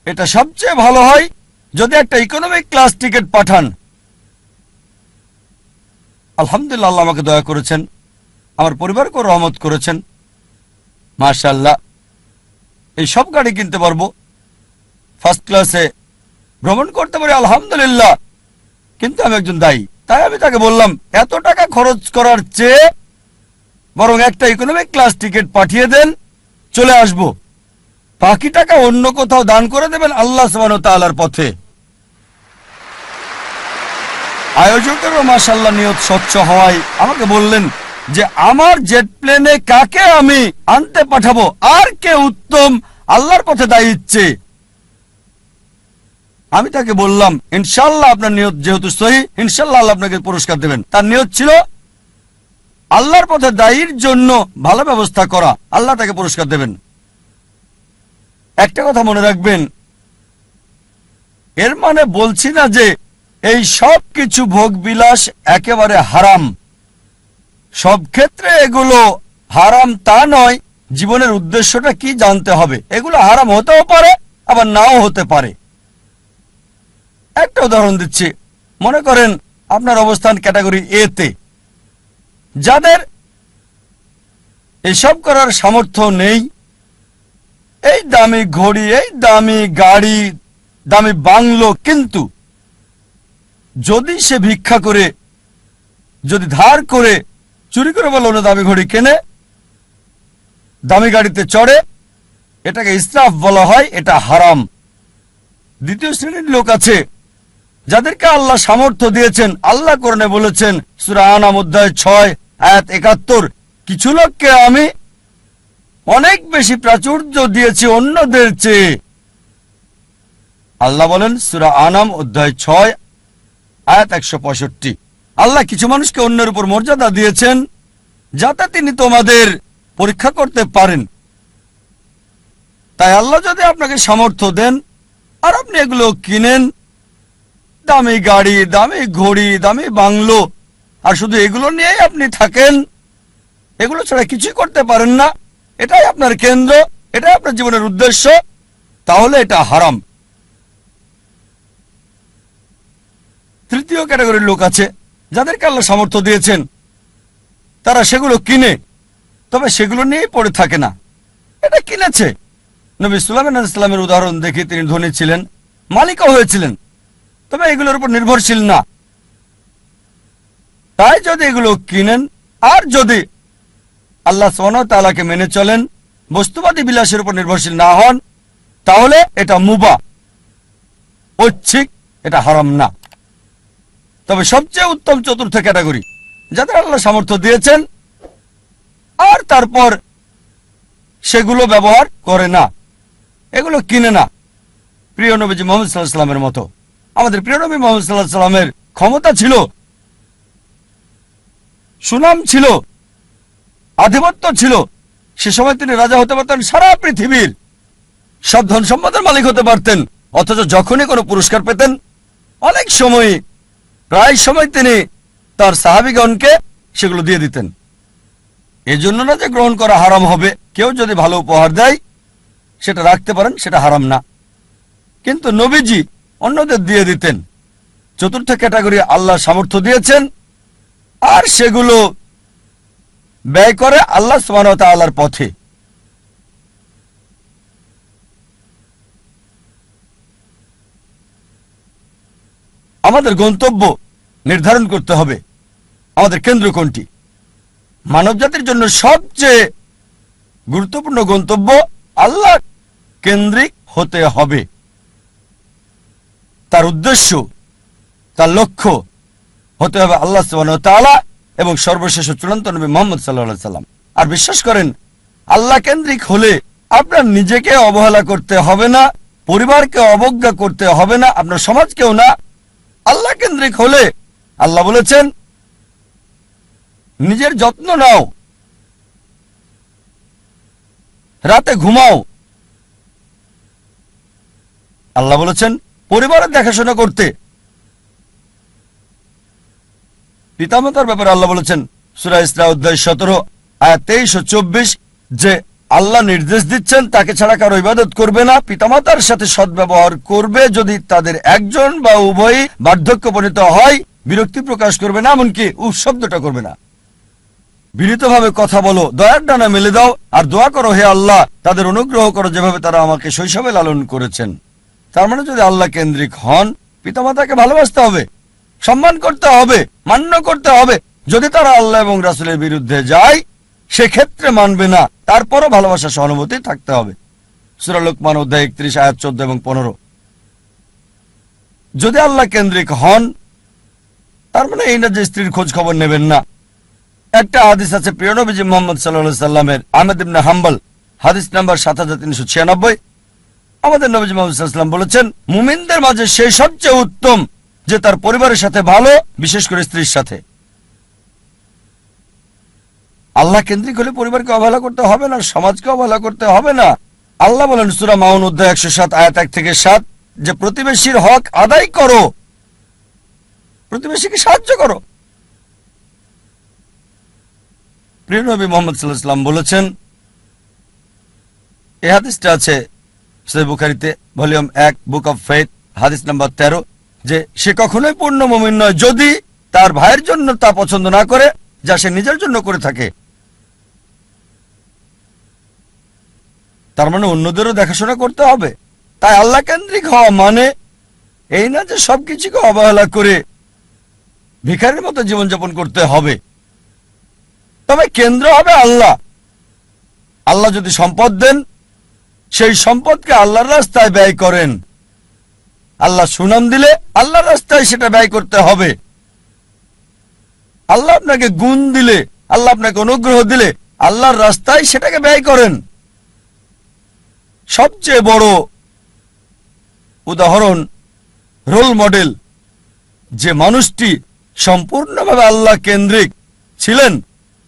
[SPEAKER 1] এটা সবচেয়ে ভালো হয় যদি একটা ইকোনমিক ক্লাস টিকিট পাঠান। আলহামদুলিল্লাহ, আল্লাহ আমাকে দয়া করেছেন, আমার পরিবারকেও রহমত করেছেন। মাশাআল্লাহ, এই সব গাড়ি কিনতে পারবো, ফার্স্ট ক্লাসে ভ্রমণ করতে পারি, আলহামদুলিল্লাহ। কিন্তু আমি একজন দায়ী, তাই আমি তাকে বললাম এত টাকা খরচ করার চেয়ে বরং একটা ইকোনমিক ক্লাস টিকিট পাঠিয়ে দেন, চলে আসব, বাকি টাকা অন্য কোথাও দান করে দেবেন আল্লাহ সুবহানাহু ওয়া তাআলার পথে। আয়োজকেরও মাশাআল্লাহ নিয়ত স্বচ্ছ হওয়ায় আমাকে বললেন যে আমার জেট প্লেনে কাকে আমি আনতে পাঠাবো, আর কে উত্তম আল্লাহর পথে দায়ী ইচ্ছে। আমি তাকে বললাম ইনশাআল্লাহ আপনার নিয়ত যেহেতু সহি, ইনশাআল্লাহ আল্লাহ আপনাকে পুরস্কার দেবেন। তার নিয়ত ছিল আল্লাহর পথে দায়ীর জন্য ভালো ব্যবস্থা করা, আল্লাহ তাকে পুরস্কার দেবেন। একটা কথা মনে রাখবেন, এর মানে বলছি না যে এই সব কিছু ভোগ বিলাস একেবারে হারাম। সব ক্ষেত্রে এগুলো হারাম তা নয়, জীবনের উদ্দেশ্যটা কি জানতে হবে। এগুলো হারাম হতেও পারে, আবার নাও হতে পারে। একটা উদাহরণ দিচ্ছি, মনে করেন আপনার অবস্থান ক্যাটাগরি এ তে, যাদের এসব করার সামর্থ্য নেই, এই দামি ঘড়ি, এই দামি গাড়ি, দামি বাংলো, কিন্তু যদি সে ভিক্ষা করে, যদি ধার করে, চুরি করে বলে অন্য দামি ঘড়ি কেনে, দামি গাড়িতে চড়ে, এটাকে ইসরাফ বলা হয়, এটা হারাম। দ্বিতীয় শ্রেণীর লোক আছে যাদেরকে আল্লাহ সামর্থ্য দিয়েছেন। আল্লাহ কোরআনে বলেছেন সূরা আনাম অধ্যায় 6 আয়াত 71, কিছু লোককে আমি অনেক বেশি প্রাচুর্য দিয়েছি অন্যদের চেয়ে। আল্লাহ বলেন সূরা আনাম অধ্যায় 6 আয়াত 165, আল্লাহ কিছু মানুষকে অন্যের উপর মর্যাদা দিয়েছেন যাতে তিনি তোমাদের পরীক্ষা করতে পারেন। তাই আল্লাহ যদি আপনাকে সামর্থ্য দেন আর আপনি এগুলো কিনেন, দামি গাড়ি, দামি ঘড়ি, দামি বাংলো, আর শুধু এগুলো নিয়েই আপনি থাকেন, এগুলো ছাড়া কিছুই করতে পারেন না, এটাই আপনার কেন্দ্র, এটাই আপনার জীবনের উদ্দেশ্য, তাহলে এটা হারাম। তৃতীয় ক্যাটাগরির লোক আছে যাদেরকে আল্লাহ সামর্থ্য দিয়েছেন, তারা সেগুলো কিনে, তবে সেগুলো নিয়েই পড়ে থাকে না। এটা কিনেছে। নবী সুলাইমান আলাইহিস সালামের উদাহরণ দেখে তিনি ধনী ছিলেন, মালিকও হয়েছিলেন, তবে এগুলোর উপর নির্ভরশীল না। তাই যদি এগুলো কিনেন আর যদি আল্লাহ সুবহানাহু ওয়া তাআলাকে মেনে চলেন, বস্তুবাদী বিলাসের উপর নির্ভরশীল না হন, তাহলে এটা মুবাহ, ঐচ্ছিক, এটা হারাম না। তবে সবচেয়ে উত্তম চতুর্থ ক্যাটাগরি যাদের আল্লাহ সামর্থ্য দিয়েছেন আর তারপর সেগুলো ব্যবহার করে না, এগুলো কিনে না। প্রিয় নবীজি মুহাম্মদ সাল্লাল্লাহু আলাইহি ওয়াসাল্লামের মতো। আমাদের প্রিয় নবী মুহাম্মদ সাল্লাল্লাহু আলাইহি ওয়াসাল্লামের ক্ষমতা ছিল, সুনাম ছিল, আধিপত্য ছিল। সে সময় তিনি রাজা হতে পারতেন, সারা পৃথিবীর সব ধন সম্পদের মালিক হতে পারতেন, অথচ যখনই কোনো পুরস্কার পেতেন, অনেক সময়, প্রায় সময় তিনি তার সাহাবীগণকে সেগুলো দিয়ে দিতেন। এজন্য না যে গ্রহণ করা হারাম হবে, কেউ যদি ভালো উপহার দেয় সেটা রাখতে পারেন, সেটা হারাম না, কিন্তু নবীজি অন্যদের দিয়ে দিতেন। চতুর্থ ক্যাটাগরি আল্লাহ সামর্থ্য দিয়েছেন আর সেগুলো ব্যয় করে আল্লাহ সুবহানাহু ওয়া তাআলার পথে। আমাদের গন্তব্য নির্ধারণ করতে হবে, আমাদের কেন্দ্র কোনটি। মানবজাতির জন্য সবচেয়ে গুরুত্বপূর্ণ গন্তব্য আল্লাহ কেন্দ্রিক হতে হবে। তার উদ্দেশ্য, তার লক্ষ্য হতে হবে আল্লাহ সুবহানাহু ওয়া তাআলা এবং সর্বশেষ চূড়ান্ত নবী মুহাম্মদ সাল্লাল্লাহু আলাইহি ওয়াসাল্লাম। আর বিশ্বাস করেন, আল্লাহ কেন্দ্রিক হলে আপনার নিজেকে অবহেলা করতে হবে না, পরিবারকে অবজ্ঞা করতে হবে না, আপনার সমাজকেও না। আল্লাহ কেন্দ্রিক হলে আল্লাহ বলেছেন নিজের যত্ন নাও, রাতে ঘুমাও। আল্লাহ বলেছেন পরিবারের দেখাশোনা করতে। পিতামাতার ব্যাপারে আল্লাহ বলেছেন সূরা ইসরা অধ্যায় 17 আয়াত 23 ও 24 যে আল্লাহ নির্দেশ দিচ্ছেন তাকে ছাড়া কারো ইবাদত করবে না, পিতামাতার সাথে সদ্ব্যবহার করবে, যদি তাদের একজন বা উভয়ই বার্ধক্যপনীত হয় বিরক্তি প্রকাশ করবে না, এমনকি উফ শব্দটা করবে না। বিনীতভাবে কথা বলো, দয়ার ডানা মেলে দাও, আর দোয়া করো হে আল্লাহ তাদের অনুগ্রহ করো যেভাবে তারা আমাকে শৈশবে লালন করেছেন। তার মানে যদি আল্লাহ কেন্দ্রিক হন, পিতামাতাকে ভালোবাসতে হবে, সম্মান করতে হবে, মান্য করতে হবে। যদি তারা আল্লাহ এবং রাসূলের বিরুদ্ধে যায় সেক্ষেত্রে মানবে না, তারপরও ভালোবাসা সহানুভূতি থাকতে হবে। সূরা লোকমান অধ্যায় 31 আয়াত 14 এবং 15। যদি আল্লাহ কেন্দ্রিক হন তার মানে এই না যে স্ত্রীর খোঁজ খবর নেবেন না। একটা হাদিস আছে প্রিয় নবীজি মুহাম্মদ সাল্লাল্লাহু আলাইহি সাল্লামের, আহমদ ইবনে হাম্বল, হাদিস নাম্বার 7396। আমাদের নবীজি মুহাম্মদ সাল্লাল্লাহু আলাইহি সাল্লাম বলেছেন মুমিনদের মাঝে সেই সবচেয়ে উত্তম যে তার পরিবারের সাথে ভালো, বিশেষ করে স্ত্রীর সাথে। আল্লাহ কেন্দ্রিক হলে পরিবারকে অবহেলা করতে হবে না, সমাজকে অবহেলা করতে হবে না। আল্লাহ বলেন সূরা মাউন অধ্যায় 107 আয়াত 1 থেকে 7 যে প্রতিবেশীর হক আদায় করো, প্রতিবেশীকে সাহায্য করো। প্রিয় নবী মুহাম্মদ সাল্লাল্লাহু আলাইহি সাল্লাম বলেছেন, এই হাদিসটা আছে সহিহ বুখারীতে ভলিউম 1 বুক অফ ফেথ হাদিস নাম্বার 13 যে সে কখনোই পূর্ণ মুমিন নয় যদি তার ভাইয়ের জন্য তা পছন্দ না করে যা সে নিজের জন্য করে থাকে। তার মানে অন্যদেরও দেখাশোনা করতে হবে। তাই আল্লাহ কেন্দ্রিক হওয়া মানে এই না যে সবকিছুকে অবহেলা করে ভিখারির মতো জীবনযাপন করতে হবে। তবে কেন্দ্র হবে আল্লাহ। আল্লাহ যদি সম্পদ দেন, সেই সম্পদকে আল্লাহর রাস্তায় ব্যয় করেন। আল্লাহ সুনাম দিলে আল্লাহর রাস্তায় সেটা ব্যয় করতে হবে। আল্লাহ আপনাকে গুণ দিলে, আল্লাহ আপনাকে অনুগ্রহ দিলে আল্লাহর রাস্তায় সেটাকে ব্যয় করেন। সবচেয়ে বড় উদাহরণ, রোল মডেল, যে মানুষটি সম্পূর্ণভাবে আল্লাহ কেন্দ্রিক ছিলেন,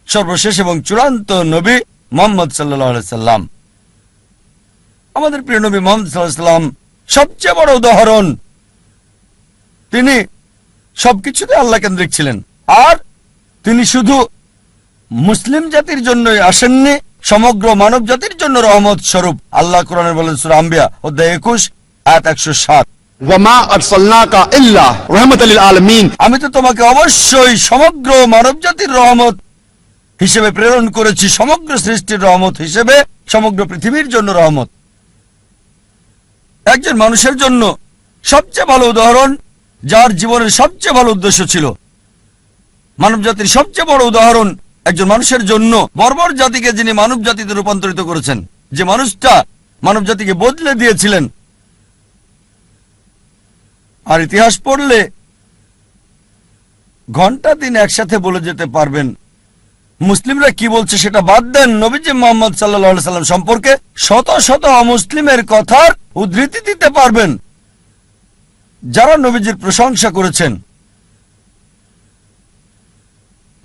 [SPEAKER 1] সর্বশেষ এবং চূড়ান্ত নবী মুহাম্মদ সাল্লাল্লাহু আলাইহি সাল্লাম। আমাদের প্রিয় নবী মুহাম্মদ সাল্লাল্লাহু আলাইহি সাল্লাম সবচেয়ে বড় উদাহরণ। তিনি সবকিছুতে আল্লাহ কেন্দ্রিক ছিলেন। আর তিনি শুধু মুসলিম জাতির জন্যই আসেননি, সমগ্র মানব জাতির জন্য রহমত স্বরূপ। আল্লাহ কোরআনে বলেন সূরা আম্বিয়া অধ্যায় 21 আয়াত 107,
[SPEAKER 2] ওয়ামা আরসালনাকা ইল্লা রাহমাতাল লিল আলামিন,
[SPEAKER 1] আমি তো তোমাকে অবশ্যই সমগ্র মানব জাতির রহমত হিসেবে প্রেরণ করেছি, সমগ্র সৃষ্টির রহমত হিসেবে, সমগ্র পৃথিবীর জন্য রহমত। একজন মানুষের জন্য সবচেয়ে ভালো উদাহরণ, যার জীবনের সবচেয়ে ভালো উদ্দেশ্য ছিল। মানব জাতির সবচেয়ে বড় উদাহরণ একজন মানুষের জন্য, বর্বর জাতিকে যিনি মানব জাতিতে রূপান্তরিত করেছেন, যে মানুষটা মানব জাতিকে বদলে দিয়েছিলেন। আর ইতিহাস পড়লে ঘন্টা দিন একসাথে বলে যেতে পারবেন। মুসলিমরা কি বলছে সেটা বাদ দেন, নবীজি মুহাম্মদ সাল্লাল্লাহু আলাইহি সাল্লাম সম্পর্কে শত শত অমুসলিমের কথার উদ্ধৃতি দিতে পারবেন, যারা নবীজির প্রশংসা করেছেন।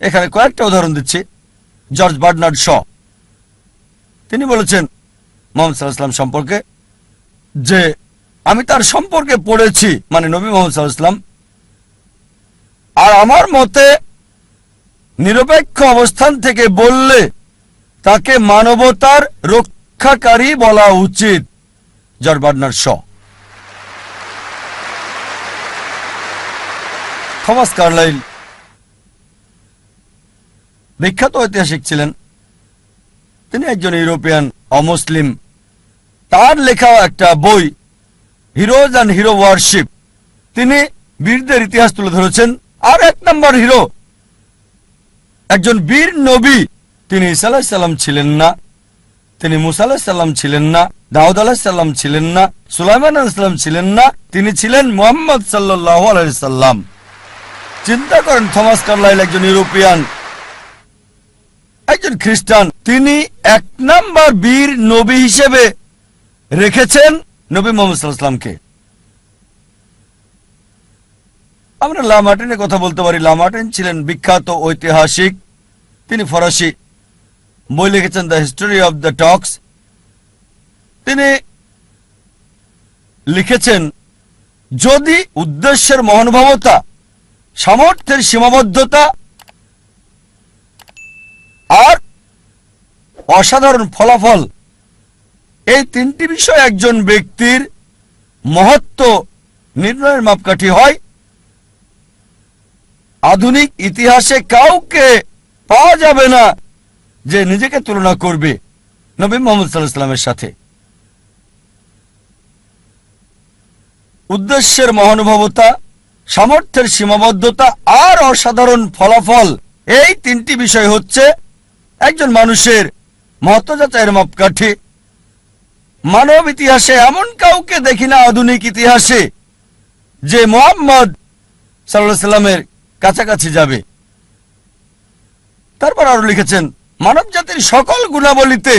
[SPEAKER 1] এখানে কয়েকটা উদাহরণ দিচ্ছি। জর্জ বার্নার্ড শ, তিনি বলেছেন মুহাম্মদ সাল্লাল্লাহু আলাইহি সাল্লাম সম্পর্কে যে আমি তার সম্পর্কে পড়েছি, মানে নবী মুহাম্মদ সাল্লাল্লাহু আলাইহি সাল্লাম, আর আমার মতে নিরপেক্ষ অবস্থান থেকে বললে তাকে মানবতার রক্ষাকারী বলা উচিত। George Bernard Shaw. Thomas Carlyle বিখ্যাত ঐতিহাসিক ছিলেন। তিনি একজন ইউরোপিয়ান অমুসলিম। তার লেখা একটা বই হিরোজ অ্যান্ড হিরো ওয়ারশিপ, তিনি বীরদের ইতিহাস তুলে ধরেছেন। আর এক নম্বর হিরো, একজন বীর নবী। তিনি ঈসা আলাইহিস সালাম ছিলেন না, তিনি মুসা আলাইহিস সালাম ছিলেন না, দাউদ আলাইহিস সালাম ছিলেন না, সুলাইমান আলাইহিস সালাম ছিলেন না, তিনি ছিলেন মুহাম্মদ সাল্লাল্লাহু আলাইহি সাল্লাম। চিন্তা করেন, থমাস কার্লাইল একজন ইউরোপিয়ান, একজন খ্রিস্টান, তিনি এক নাম্বার বীর নবী হিসেবে রেখেছেন নবী মুহাম্মদ সাল্লাল্লাহু আলাইহি সাল্লামকে। আমরা লা মার্টিনের কথা বলতে পারি। লা মার্টিন ছিলেন বিখ্যাত ঐতিহাসিক। তিনি ফরাসি, বই লিখেছেন দ্য হিস্টোরি অব দ্য টক্স। তিনি লিখেছেন, যদি উদ্দেশ্যের মহানুভবতা, সামর্থ্যের সীমাবদ্ধতা আর অসাধারণ ফলাফল, এই তিনটি বিষয় একজন ব্যক্তির মহত্ব নির্ণয়ের মাপকাঠি হয়, আধুনিক ইতিহাসে কাউকে পাওয়া যাবে না যে নিজেকে তুলনা করবে নবী মুহাম্মদ সাল্লাল্লাহু আলাইহি সাল্লামের সাথে। উদ্দেশ্যের মহানুভবতা, সামর্থ্যের সীমাবদ্ধতা আর অসাধারণ ফলাফল, এই তিনটি বিষয় হচ্ছে একজন মানুষের মহত্ব যাচাইয়ের মাপকাঠি। মানব ইতিহাসে এমন কাউকে দেখি না আধুনিক ইতিহাসে যে মুহাম্মদ সাল্লাল্লাহু আলাইহি সাল্লামের কাছাকাছি যাবে। তারপর আরো লিখেছেন, মানব জাতির সকল গুণাবলীতে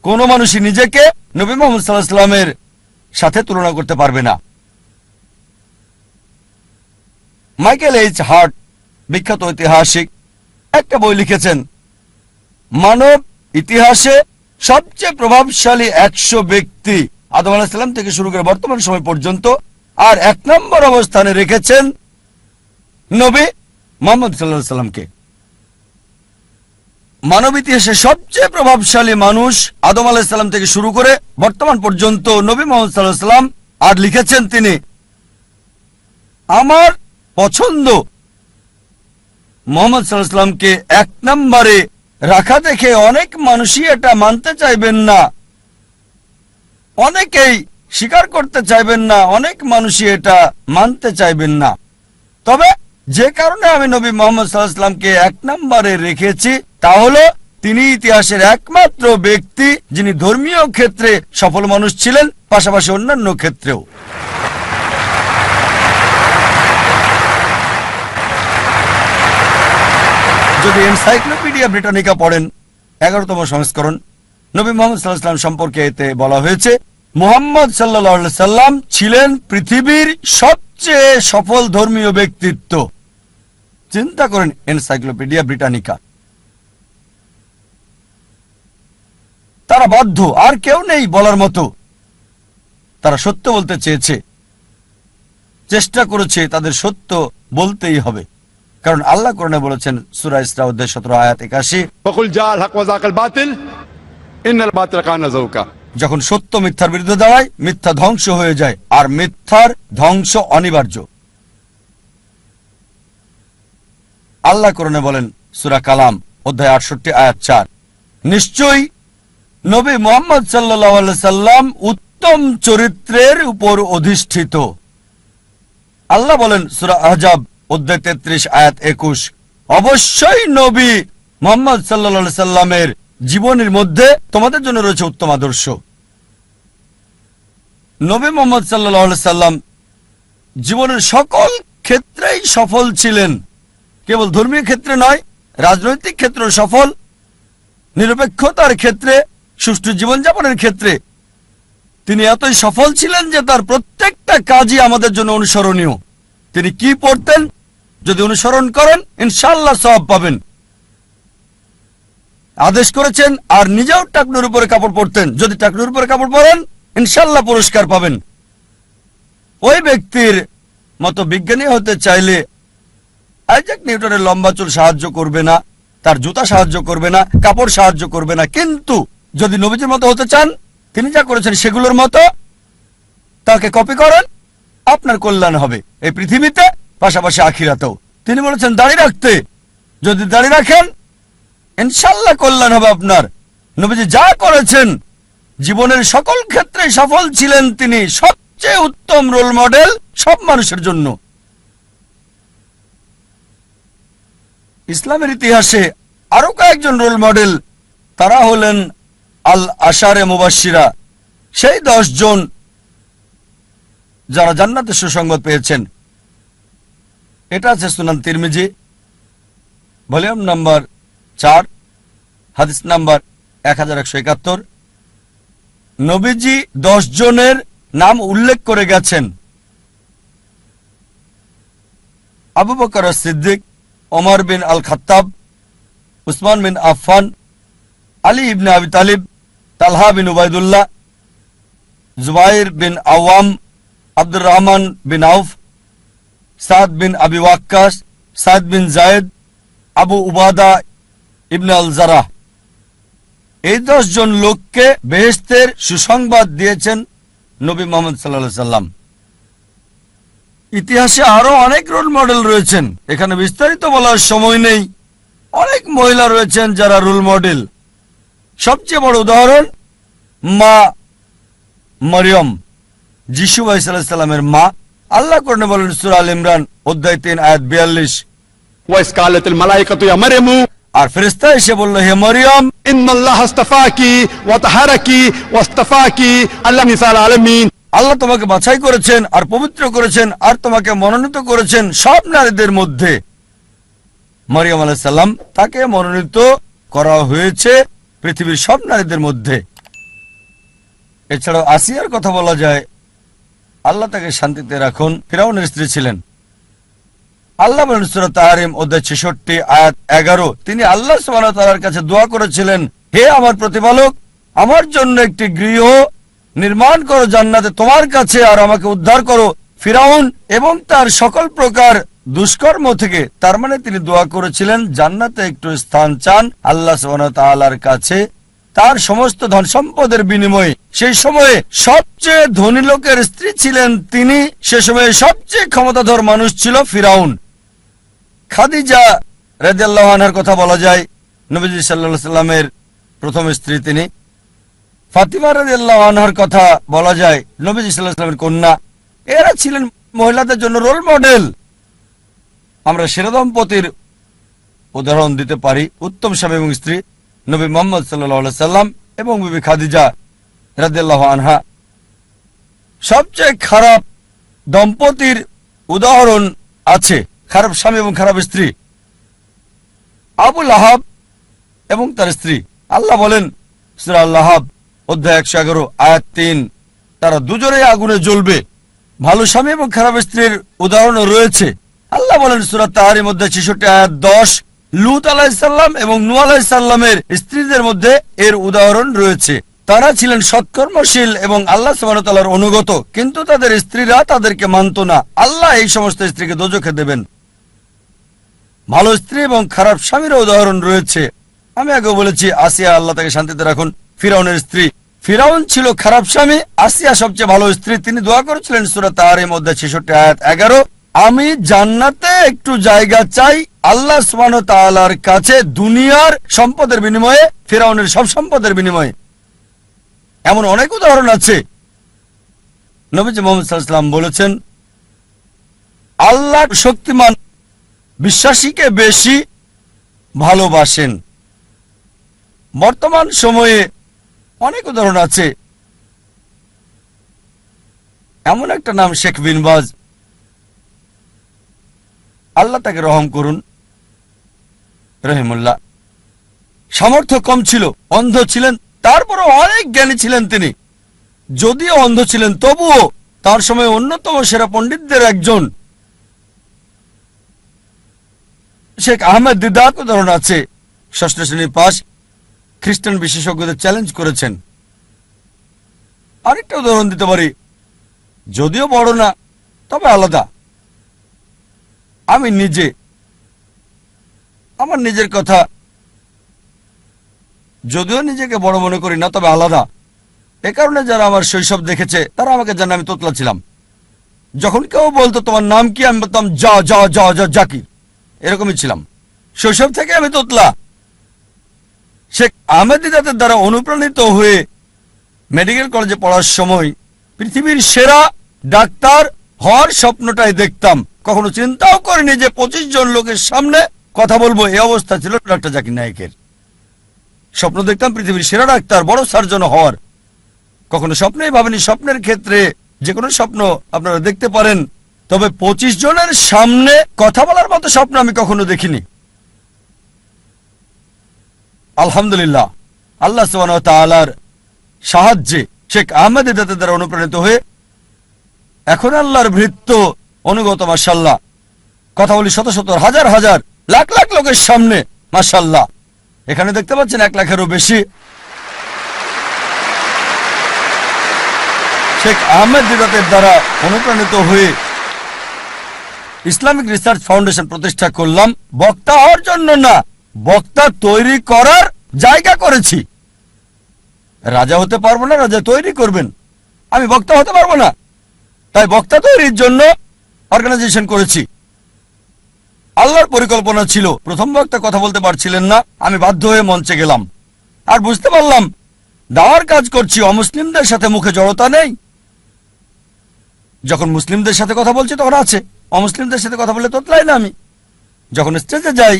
[SPEAKER 1] কোন মানুষই নিজেকে নবী মুহাম্মদ সাল্লাল্লাহু আলাইহি সাল্লামের সাথে তুলনা করতে পারবে না। মাইকেল এইচ হার্ট, বিখ্যাত ঐতিহাসিক, একটা বই লিখেছেন, মানব ইতিহাসে সবচেয়ে প্রভাবশালী 100 ব্যক্তি, আদম আলাইহিস সালাম থেকে শুরু করে বর্তমান সময় পর্যন্ত। আর এক নম্বর অবস্থানে রেখেছেন নবী মুহাম্মদ সাল্লাল্লাহু আলাইহি সাল্লামকে। মানব ইতিহাসে সবচেয়ে প্রভাবশালী মানুষ আদম আলাইহিস সালাম থেকে শুরু করে বর্তমান পর্যন্ত নবী মুহাম্মদ সাল্লাল্লাহু আলাইহি সাল্লাম। আর লিখেছেন তিনি, আমার পছন্দ মুহাম্মদ সাল্লাল্লাহু আলাইহি সাল্লামকে এক নম্বরে রাখা দেখে অনেক মানুষই এটা মানতে চাইবেন না, অনেকেই স্বীকার করতে চাইবেন না, অনেক মানুষই এটা মানতে চাইবেন না। তবে যে কারণে আমি নবী মুহাম্মদ সাল্লাল্লাহু আলাইহি ওয়াসাল্লামকে 1 নম্বরে রেখেছি তা হলো তিনি ইতিহাসের একমাত্র ব্যক্তি যিনি ধর্মীয় ক্ষেত্রে সফল মানুষ ছিলেন, পাশাপাশি অন্যান্য ক্ষেত্রেও। যদি এনসাইক্লোপিডিয়া ব্রিটানিকা পড়েন 11তম সংস্করণ, নবী মুহাম্মদ সাল্লাল্লাহু আলাইহি ওয়াসাল্লাম সম্পর্কে এতে বলা হয়েছে মুহাম্মদ সাল্লাল্লাহু আলাইহি সাল্লাম ছিলেন পৃথিবীর সবচেয়ে সফল ধর্মীয় ব্যক্তিত্ব। চিন্তা করেন, এনসাইক্লোপিডিয়া ব্রিটানিকা। তারা বাধ্য, আর কেউ নেই বলার মতো। তারা সত্য বলতে চেয়েছে, চেষ্টা করেছে, তাদের সত্য বলতেই হবে। কারণ আল্লাহ কোরআনে বলেছেন সূরা ইসরা অধ্যায় 17 আয়াত 81,
[SPEAKER 2] فقل جاء الحق وزهق الباطل إن الباطل كان زهوقا।
[SPEAKER 1] যখন সত্য মিথ্যার বিরুদ্ধে দাঁড়ায়, মিথ্যা ধ্বংস হয়ে যায়, আর মিথ্যার ধ্বংস অনিবার্য। আল্লাহ কোরআনে বলেন সূরা কালাম অধ্যায় 68 আয়াত 4, নিশ্চয়ই নবী মুহাম্মদ সাল্লাল্লাহু আলাইহি সাল্লাম উত্তম চরিত্রের উপর অধিষ্ঠিত। আল্লাহ বলেন সূরা আহজাব অধ্যায় 33 আয়াত 21, অবশ্যই নবী মুহাম্মদ সাল্লাল্লাহু আলাইহি সাল্লামের জীবনের মধ্যে তোমাদের জন্য রয়েছে উত্তম আদর্শ। নবী মুহাম্মদ সাল্লাল্লাহু আলাইহি সাল্লাম জীবনের সকল ক্ষেত্রেই সফল ছিলেন, কেবল ধর্মীয় ক্ষেত্রে নয়, রাজনৈতিক ক্ষেত্রেও সফল, নিরপেক্ষতার ক্ষেত্রে, সুষ্ঠু জীবনযাপনের ক্ষেত্রে তিনি এতই সফল ছিলেন যে তার প্রত্যেকটা কাজই আমাদের জন্য অনুসরণীয়। তিনি কি পড়তেন, যদি অনুসরণ করেন ইনশাআল্লাহ সওয়াব পাবেন। আদেশ করেছেন আর নিজেও টাকনুর উপরে কাপড় পরতেন, যদি টাকনুর উপরে কাপড় পরেন ইনশাআল্লাহ পুরস্কার পাবেন। ওই ব্যক্তির মতো বিজ্ঞানী হতে চাইলে আইজাক নিউটনের লম্বা চুল সাহায্য করবে না, তার জুতা সাহায্য করবে না, কাপড় সাহায্য করবে না। কিন্তু যদি নবীজির মতো হতে চান, তিনি যা করেছেন সেগুলোর মতো তাকে কপি করেন, আপনার কল্যাণ হবে এই পৃথিবীতে, পাশাপাশি আখিরাতেও। তিনি বলেছেন দাড়ি রাখতে, যদি দাড়ি রাখেন ইনশাআল্লাহ কল্যাণ হবে আপনার। নবীজি যা করেছেন, জীবনের সকল ক্ষেত্রে সফল ছিলেন, তিনি সবচেয়ে উত্তম রোল মডেল সব মানুষের জন্য। ইসলামের ইতিহাসে আরো কয়েকজন রোল মডেল, তারা হলেন আল আশারে মুবাশশিরা, সেই 10 জন যারা জান্নাতে সুসংবাদ পেয়েছেন। এটা আছে সুনান তিরমিজি ভলিউম নাম্বার 4 হাদিস নাম্বার 1171। নবীজি 10 জনের নাম উল্লেখ করে গেছেন: আবু বকর সিদ্দিক, ওমর বিন আল খাত্তাব, উসমান বিন আফফান, আলী ইবনে আবি তালিব, তালহা বিন উবাইদুল্লাহ, জুবাইর বিন আওয়াম, আব্দুর রহমান বিন আউফ, সাদ বিন আবি ওয়াক্কাস, সাদ বিন জায়েদ, আবু উবাদা ইবনে আল জারাহ। এই 10 জন লোককে বেহেশতের সুসংবাদ দিয়েছেন নবী মুহাম্মদ সাল্লাল্লাহু আলাইহি সাল্লাম। ইতিহাসে আরো অনেক রোল মডেল রয়েছেন, এখানে বিস্তারিত বলার সময় নেই। অনেক মহিলা রয়েছেন যারা রোল মডেল। সবচেয়ে বড় উদাহরণ মা মরিয়ম, যিশু আলাইহিস সালামের মা। আল্লাহ কোরআনে বলেন সূরা আল ইমরান অধ্যায় 3 আয়াত 42,
[SPEAKER 2] وإذ قالت الملائكة يا مريم
[SPEAKER 1] আর ফেরেশতা এসে বলল, হে মরিয়ম,
[SPEAKER 2] إن الله اصطفاكِ وطهركِ واصطفاكِ على نساء العالمين।
[SPEAKER 1] আল্লাহ তোমাকে বাছাই করেছেন আর পবিত্র করেছেন আর তোমাকে মনোনীত করেছেন সব নারীদের মধ্যে। মরিয়ম আলাইহিস সালাম, তাকে মনোনীত করা হয়েছে পৃথিবীর সব নারীদের মধ্যে। এছাড়াও আসিয়ার কথা বলা যায়, আল্লাহ তাকে শান্তিতে রাখুন, ফিরাউনের স্ত্রী ছিলেন। আল্লাহ বলেন সূরা তাহরিম অধ্যায় 66 আয়াত 11, তিনি আল্লাহ সুবহানাহু ওয়া তাআলার কাছে দোয়া করেছিলেন, হে আমার প্রতিপালক, আমার জন্য একটি গৃহ নির্মাণ করো জান্নাতে তোমার কাছে, আর আমাকে উদ্ধার করো ফিরাউন এবং তার সকল প্রকার দুষ্কর্ম থেকে। তার মানে তিনি দোয়া করেছিলেন জান্নাতে একটু স্থান চান আল্লাহ সুবহানাহু ওয়া তাআলার কাছে তার সমস্ত ধন সম্পদের বিনিময়ে। সেই সময়ে সবচেয়ে ধনী লোকের স্ত্রী ছিলেন তিনি, সে সময়ে সবচেয়ে ক্ষমতাধর মানুষ ছিল ফিরাউন। খাদিজা রাদিয়াল্লাহু আনহার কথা বলা যায়, নবীজি সাল্লাল্লাহু আলাইহি সাল্লামের প্রথম স্ত্রী তিনি। ফাতিমা রাদিয়াল্লাহু আনহার কথা বলা যায়, নবীজি সাল্লাল্লাহু আলাইহি সাল্লামের কন্যা। এরা ছিলেন মহিলাদের জন্য রোল মডেল। আমরা সেরা দম্পতির উদাহরণ দিতে পারি, উত্তম স্বামী এবং স্ত্রী নবী মুহাম্মদ সাল্লাল্লাহু আলাইহি সাল্লাম এবং বিবি খাদিজা রাদিয়াল্লাহু আনহা। সবচেয়ে খারাপ দম্পতির উদাহরণ আছে, খারাপ স্বামী এবং খারাপ স্ত্রী, আবু লাহাব এবং তার স্ত্রী। আল্লাহ বলেন সূরা আল-লাহাব অধ্যায় 111 আয়াত 3, তারা দুজনেই আগুনে জ্বলবে। ভালো স্বামী এবং খারাপ স্ত্রীর উদাহরণ রয়েছে। আল্লাহ বলেন সূরা তাহরীম অধ্যায় 66 আয়াত 10, লূত আলাইহিস সালাম এবং নূহ আলাইহিস সালামের স্ত্রীদের মধ্যে এর উদাহরণ রয়েছে। তারা ছিলেন সৎকর্মশীল এবং আল্লাহ সুবহানাহু ওয়া তাআলার অনুগত, কিন্তু তাদের স্ত্রীরা তাদেরকে মানত না। আল্লাহ এই সমস্ত স্ত্রীকে দোজখে দেবেন। ভালো স্ত্রী এবং খারাপ স্বামীর উদাহরণ রয়েছে। আমি আগে বলেছি আসিয়া, আল্লাহ তাকে শান্তিতে রাখুন, ফিরাউনের স্ত্রী। ফিরাউন ছিল খারাপ স্বামী, আসিয়া সবচেয়ে ভালো স্ত্রী। তিনি দোয়া করেছিলেন সূরা তাহরীম অধ্যায় 66 আয়াত 11, আমি জান্নাতে একটু জায়গা চাই আল্লাহ সুবহানাহু ওয়া তাআলার কাছে দুনিয়ার সম্পদের বিনিময়ে, ফিরাউনের সব সম্পদের বিনিময়ে। এমন অনেক উদাহরণ আছে। নবীজি মুহাম্মদ সাল্লাল্লাহু আলাইহি ওয়াসাল্লাম বলেছেন, আল্লাহ শক্তিমান বিশ্বাসীকে বেশি ভালোবাসেন। বর্তমান সময়ে অনেক উদাহরণ আছে। এমন একটা নাম শেখ বিন বাজ, আল্লাহ তাকে রহম করুন, রহিমুল্লাহ। সামর্থ্য কম ছিল, অন্ধ ছিলেন, তারপরও অনেক জ্ঞানী ছিলেন তিনি। যদিও অন্ধ ছিলেন তবুও তার সময় অন্যতম সেরা পণ্ডিতদের একজন। শেখ আহমেদ দিদাত উদাহরণ আছে, ষষ্ঠ শ্রেণীর পাস, খ্রিস্টান বিশেষজ্ঞদের চ্যালেঞ্জ করেছেন। আরেকটা উদাহরণ দিতে পারি, যদিও বড় না তবে আলাদা। আমি নিজে আমার নিজের কথা, যদিও নিজেকে বড় মনে করি না তবে আলাদা। এ কারণে যারা আমার শৈশব দেখেছে তারা আমাকে জানে আমি তোতলা ছিলাম। যখন কেউ বলতো তোমার নাম কি, আমি বলতাম যা যা যা যা জাকি, এরকমই ছিলাম। শৈশব থেকে আমি তোতলা। শেখ আহমেদ দিদাতের দ্বারা অনুপ্রাণিত হয়ে মেডিকেল কলেজে পড়ার সময় পৃথিবীর সেরা ডাক্তার হওয়ার স্বপ্নটাই দেখতাম। কখনো চিন্তাও করিনি যে 25 জন লোকের সামনে কথা বলবো। এই অবস্থা ছিল ডক্টর জাকির নায়েকের। স্বপ্ন দেখতাম পৃথিবীর সেরা ডাক্তার, বড় সার্জন হওয়ার। কখনো স্বপ্নেই ভাবেনি। স্বপ্নের ক্ষেত্রে যে কোনো স্বপ্ন আপনারা দেখতে পারেন, তবে 25 জনের সামনে কথা বলার মতো স্বপ্ন আমি কখনো দেখিনি। আলহামদুলিল্লাহ, আল্লাহ সুবহানাহু ওয়া তাআলার সাহায্যে শেখ আহমেদ দিদাতের দ্বারা অনুপ্রাণিত হয়ে এখন আল্লাহর ভৃত্য অনুগত, মাশাআল্লাহ। কথা বলি শত শত, হাজার হাজার, লাখ লাখ লোকের সামনে, মাশাআল্লাহ। এখানে দেখতে পাচ্ছেন 1 লাখেরও বেশি। শেখ আহমেদ দিদাতের দ্বারা অনুপ্রাণিত হয়ে ইসলামিক রিসার্চ ফাউন্ডেশন প্রতিষ্ঠা করলাম। বক্তা হওয়ার জন্য না, বক্তা তৈরি করার জায়গা করেছি। রাজা হতে পারবো না, রাজা তৈরি করবেন। আমি বক্তা হতে পারবো না, তাই বক্তা তৈরির জন্য অর্গানাইজেশন করেছি। আল্লাহর পরিকল্পনা ছিল, প্রথম বক্তা কথা বলতে পারছিলেন না, আমি বাধ্য হয়ে মঞ্চে গেলাম। আর বুঝতে পারলাম দাওয়ার কাজ করছি, অমুসলিমদের সাথে মুখে জড়তা নেই। যখন মুসলিমদের সাথে কথা বলছি তখন আছে, অমুসলিমদের সাথে কথা বলে তোতলাই না আমি। যখন স্টেজে যাই,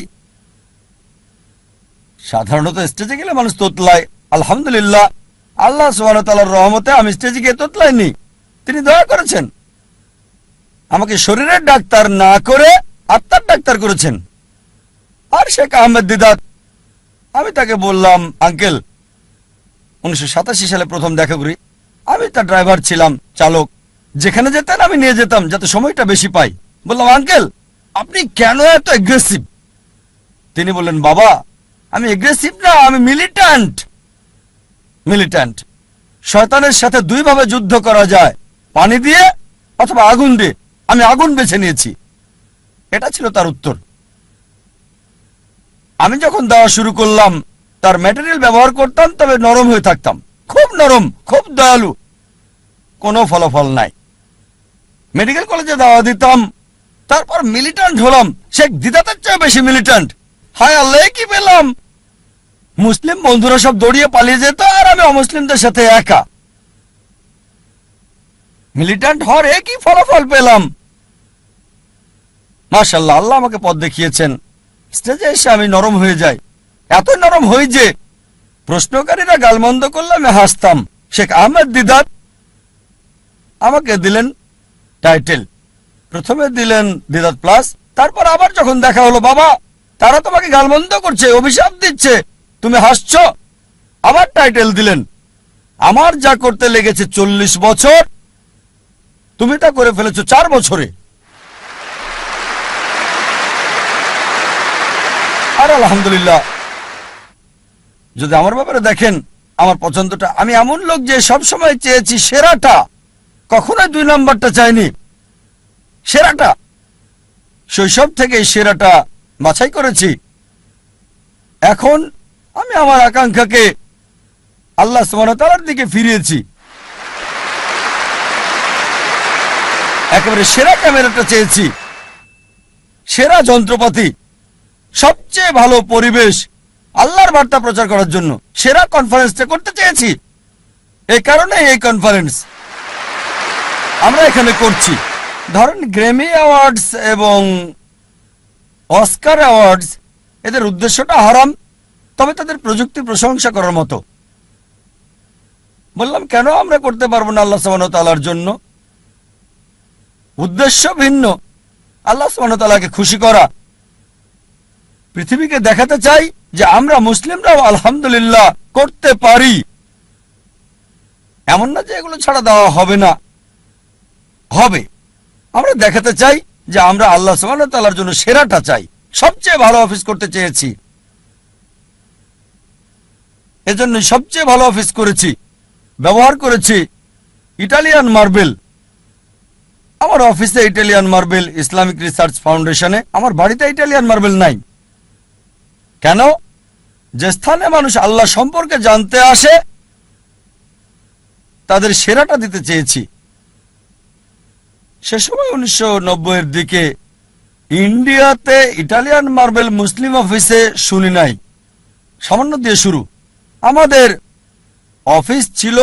[SPEAKER 1] সাধারণত স্টেজে গেলে মানুষ তোতলায়। আলহামদুলিল্লাহ, আল্লাহ সুবহানাহু ওয়া তাআলার রহমতে আমি স্টেজে গিয়ে তোতলাইনি। তিনি দয়া করেছেন, আমাকে শরীরের ডাক্তার না করে আত্মার ডাক্তার করেছেন। আর শেখ আহমেদ দিদাত, আমি তাকে বললাম, আঙ্কেল, 1987 সালে প্রথম দেখা করি। আমি তার ড্রাইভার ছিলাম, চালক। যেখানে যেতেন আমি নিয়ে যেতাম যাতে সময়টা বেশি পাই। বললাম, আঙ্কেল, আপনি কেন এত এগ্রেসিভ? তিনি বললেন, বাবা, আমি এগ্রেসিভ না, আমি মিলিট্যান্ট। মিলিট্যান্ট। শয়তানের সাথে দুইভাবে যুদ্ধ করা যায়, পানি দিয়ে অথবা আগুন দিয়ে। আমি আগুন বেছে নিয়েছি। এটা ছিল তার উত্তর। আমি যখন দেওয়া শুরু করলাম, তার ম্যাটেরিয়াল ব্যবহার করতাম, তবে নরম হয়ে থাকতাম, খুব নরম, খুব দয়ালু। কোনো ফলাফল নাই। মেডিকেল কলেজে দাওয়া দিতাম, তারপর মিলিট্যান্ট হলাম। শেখ দিদাতের চেয়ে বেশি মিলিট্যান্ট। হায় আল্লাহ, কি পেলাম! মুসলিম বন্ধুরা সব দৌড়িয়ে পালিয়ে যেত, আর আমি অমুসলিমদের সাথে একা। মিলিট্যান্ট হওয়ার একই ফলাফল পেলাম। মাশাআল্লাহ, আল্লাহ আমাকে পথ দেখিয়েছেন। স্টেজে এসে আমি নরম হয়ে যাই, এত নরম হই যে প্রশ্নকারীরা গালমন্দ করলে আমি হাসতাম। শেখ আহমেদ দিদাত আমাকে দিলেন টাইটেল, প্রথমে দিলেন দিদাত প্লাস, তারপর আবার যখন দেখা হলো, বাবা তারা তোমাকে গালমন্দ করছে, অভিশাপ দিচ্ছে, তুমি হাসছো, আবার টাইটেল দিলেন। আমার যা করতে লেগেছে 40 বছর, তুমি তা করে ফেলেছো 4 বছরে। আর আলহামদুলিল্লাহ, যদি আমার ব্যাপারে দেখেন, আমার পছন্দটা, আমি এমন লোক যে সব সময় চেয়েছি সেরাটা, কখনোই 2 নাম্বারটা চাইনি, সেরাটা। শৈশব থেকে সেরাটা বাছাই করেছি। এখন আমি আমার আকাঙ্ক্ষাকে আল্লাহ সুবহানাহু ওয়া তাআলার দিকে ফিরিয়েছি। একেবারে সেরা ক্যামেরাটা চেয়েছি, সেরা যন্ত্রপাতি, সবচেয়ে ভালো পরিবেশ আল্লাহর বার্তা প্রচার করার জন্য সেরা কনফারেন্সটা করতে চেয়েছি। এই কারণে এই কনফারেন্স আমরা এখানে করছি। ধরেন গ্র্যামি অ্যাওয়ার্ডস এবং অস্কার অ্যাওয়ার্ডস, এদের উদ্দেশ্যটা হারাম, তবে তাদের প্রযুক্তি প্রশংসা করার মতো। বললাম কেন আমরা করতে পারবো না আল্লাহ সুবহানাহু ওয়া তাআলার জন্য? উদ্দেশ্য ভিন্ন, আল্লাহ সুবহানাহু ওয়া তাআলাকে খুশি করা। পৃথিবীকে দেখাতে চাই যে আমরা মুসলিমরাও আলহামদুলিল্লাহ করতে পারি। এমন না যে এগুলো ছাড়া দেওয়া হবে না, হবে। আমরা দেখাতে চাই যে আমরা আল্লাহ সুবহানাহু ওয়া তাআলার জন্য সেরাটা চাই, সবচেয়ে ভালো অফিস করতে চেয়েছি। এজন্য সবচেয়ে ভালো অফিস করেছি, ব্যবহার করেছি ইটালিয়ান মার্বেল। আমার অফিসে ইটালিয়ান মার্বেল, ইসলামিক রিসার্চ ফাউন্ডেশনে আমার বাড়িতে ইটালিয়ান মার্বেল নাই। কেন? যে স্থানে মানুষ আল্লাহ সম্পর্কে জানতে আসে, তাদের সেরাটা দিতে চেয়েছি। সে সময় 1990-এর দিকে ইন্ডিয়াতে ইটালিয়ান মার্বেল মুসলিম অফিসে শুনি নাই, সামান্য দিয়ে শুরু। আমাদের অফিস ছিল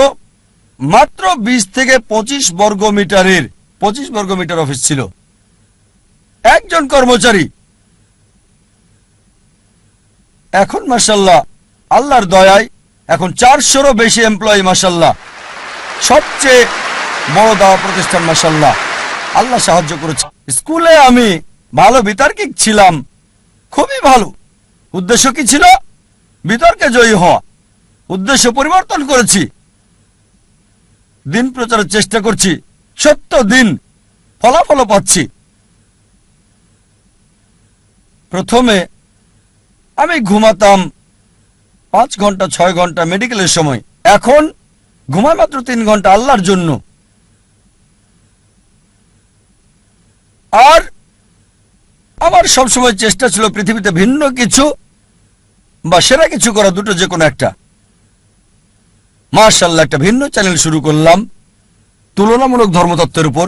[SPEAKER 1] মাত্র 20 থেকে 25 বর্গ মিটারের, 25 বর্গ মিটার অফিস ছিল, একজন কর্মচারী। এখন মাশাআল্লাহ আল্লাহর দয়ায় এখন 400-রও বেশি এমপ্লয়ি মাশাআল্লাহ, সবচেয়ে বড় দাওয়া প্রতিষ্ঠান মাশাআল্লাহ। আল্লাহ সাহায্য করেছে। স্কুলে আমি ভালো বিতার্কিক ছিলাম, খুবই ভালো। উদ্দেশ্য কি ছিল? বিতর্কে জয়ী হওয়া। উদ্দেশ্য পরিবর্তন করেছি, দিন প্রচারের চেষ্টা করছি, সত্য দিন, ফলাফল পাচ্ছি। প্রথমে আমি ঘুমাতাম 5 ঘন্টা 6 ঘন্টা মেডিকেলের সময়, এখন ঘুমাই মাত্র 3 ঘন্টা আল্লাহর জন্য। আর আমার সবসময় চেষ্টা ছিল পৃথিবীতে ভিন্ন কিছু বা সেরা কিছু করা, দুটো যে কোনো একটা। মাশাআল্লাহ একটা ভিন্ন চ্যানেল শুরু করলাম তুলনামূলক ধর্মতত্ত্বের উপর।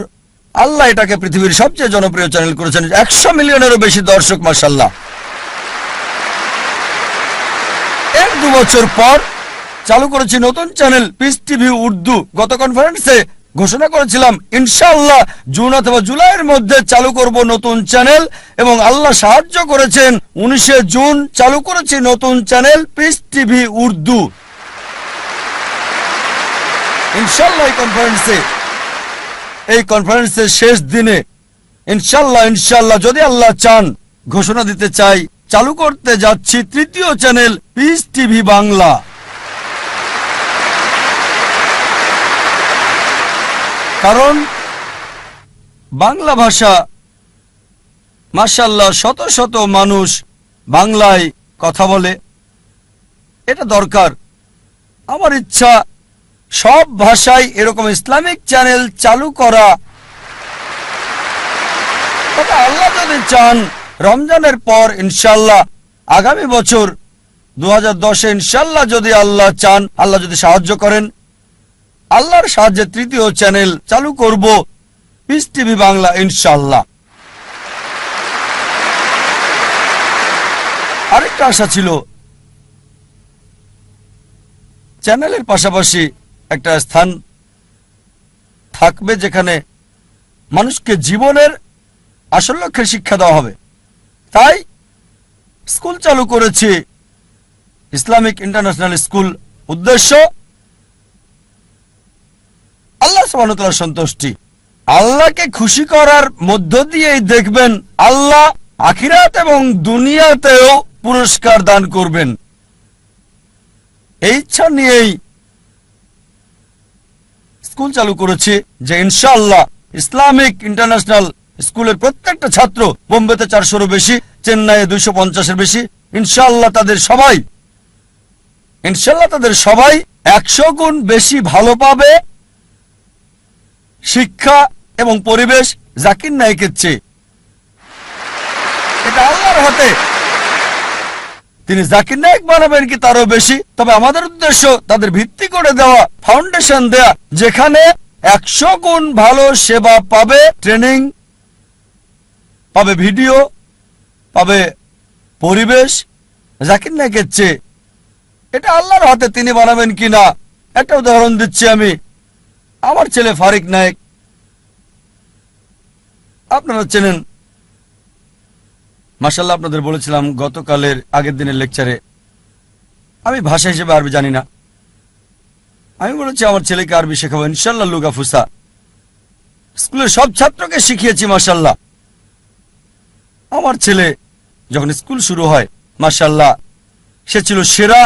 [SPEAKER 1] আল্লাহ এটাকে পৃথিবীর সবচেয়ে জনপ্রিয় চ্যানেল করেছেন, 100 মিলিয়নেরও বেশি দর্শক মাশাআল্লাহ। এর 2 বছর পর চালু করেছি নতুন চ্যানেল পিস টিভি উর্দু। গত কনফারেন্সে ঘোষণা করেছিলাম ইনশাআল্লাহ জুন অথবা জুলাইয়ের মধ্যে চালু করব নতুন চ্যানেল, এবং আল্লাহ সাহায্য করেছেন। 19 জুন চালু করেছি নতুন চ্যানেল পিস টিভি উর্দু। ইনশাআল্লাহ এই কনফারেন্সের শেষ দিনে ইনশাআল্লাহ যদি আল্লাহ চান, ঘোষণা দিতে চাই চালু করতে যাচ্ছি 3য় চ্যানেল পিস টিভি বাংলা। কারণ বাংলা ভাষা মাশাআল্লাহ শত শত মানুষ বাংলায় কথা বলে, এটা দরকার। আমার ইচ্ছা সব ভাষায় এরকম ইসলামিক চ্যানেল চালু করা। তবে আল্লাহ যদি চান রমজানের পর ইনশাআল্লাহ আগামী বছর 2010-এ ইনশাআল্লাহ যদি আল্লাহ চান, আল্লাহ যদি সাহায্য করেন, আল্লাহর সাহায্যে 3য় চ্যানেল চালু করব পিস টিভি বাংলা ইনশাআল্লাহ। আরেকটা আশা ছিল চ্যানেলের পাশাপাশি একটা স্থান থাকবে যেখানে মানুষকে জীবনের আসল লক্ষ্যের শিক্ষা দেওয়া হবে। তাই স্কুল চালু করেছি, ইসলামিক ইন্টারন্যাশনাল স্কুল। উদ্দেশ্য আল্লাহ সুবহানাহু ওয়া তাআলার সন্তুষ্টি। আল্লাহকে খুশি করার মধ্য দিয়েই দেখবেন আল্লাহ আখিরাত এবং দুনিয়াতেও পুরস্কার দান করবেন। এই ইচ্ছা নিয়েই স্কুল চালু করেছি যে ইনশাআল্লাহ ইসলামিক ইন্টারন্যাশনাল স্কুলের প্রত্যেকটা ছাত্র, বোম্বেতে 400-এরও বেশি, চেন্নাইয়ে 250-এর বেশি, ইনশাআল্লাহ তাদের সবাই 100 গুণ বেশি ভালো পাবে শিক্ষা এবং পরিবেশ জাকির নায়েকের চেয়ে। এটা আল্লাহর হাতে। তিনি জাকির নায়েক বানাবেন কি তারও বেশি। তবে আমাদের উদ্দেশ্য তাদের ভিত্তি করে দেওয়া, ফাউন্ডেশন দেয়া, যেখানে 100 গুণ ভালো সেবা পাবে, ট্রেনিং পাবে, ভিডিও পাবে, পরিবেশ জাকির নায়েকের চেয়ে। এটা আল্লাহর হাতে, তিনি বানাবেন কিনা। একটা উদাহরণ দিচ্ছি আমি। আমার ছেলে ফারিক নায়েক, আপনারা চেনেন, মাশাআল্লাহ। আপনাদের বলেছিলাম গতকালের আগের দিনের লেকচারে, আমি ভাষা হিসেবে আরবি জানি না। আমি বলেছি আমার ছেলেকে আরবি শেখাবো ইনশাআল্লাহ। লুগা ফুসা স্কুলের সব ছাত্রকে শিখিয়েছি মাশাআল্লাহ। আমার ছেলে যখন স্কুল শুরু হয় মাশাআল্লাহ, সে ছিল সেরা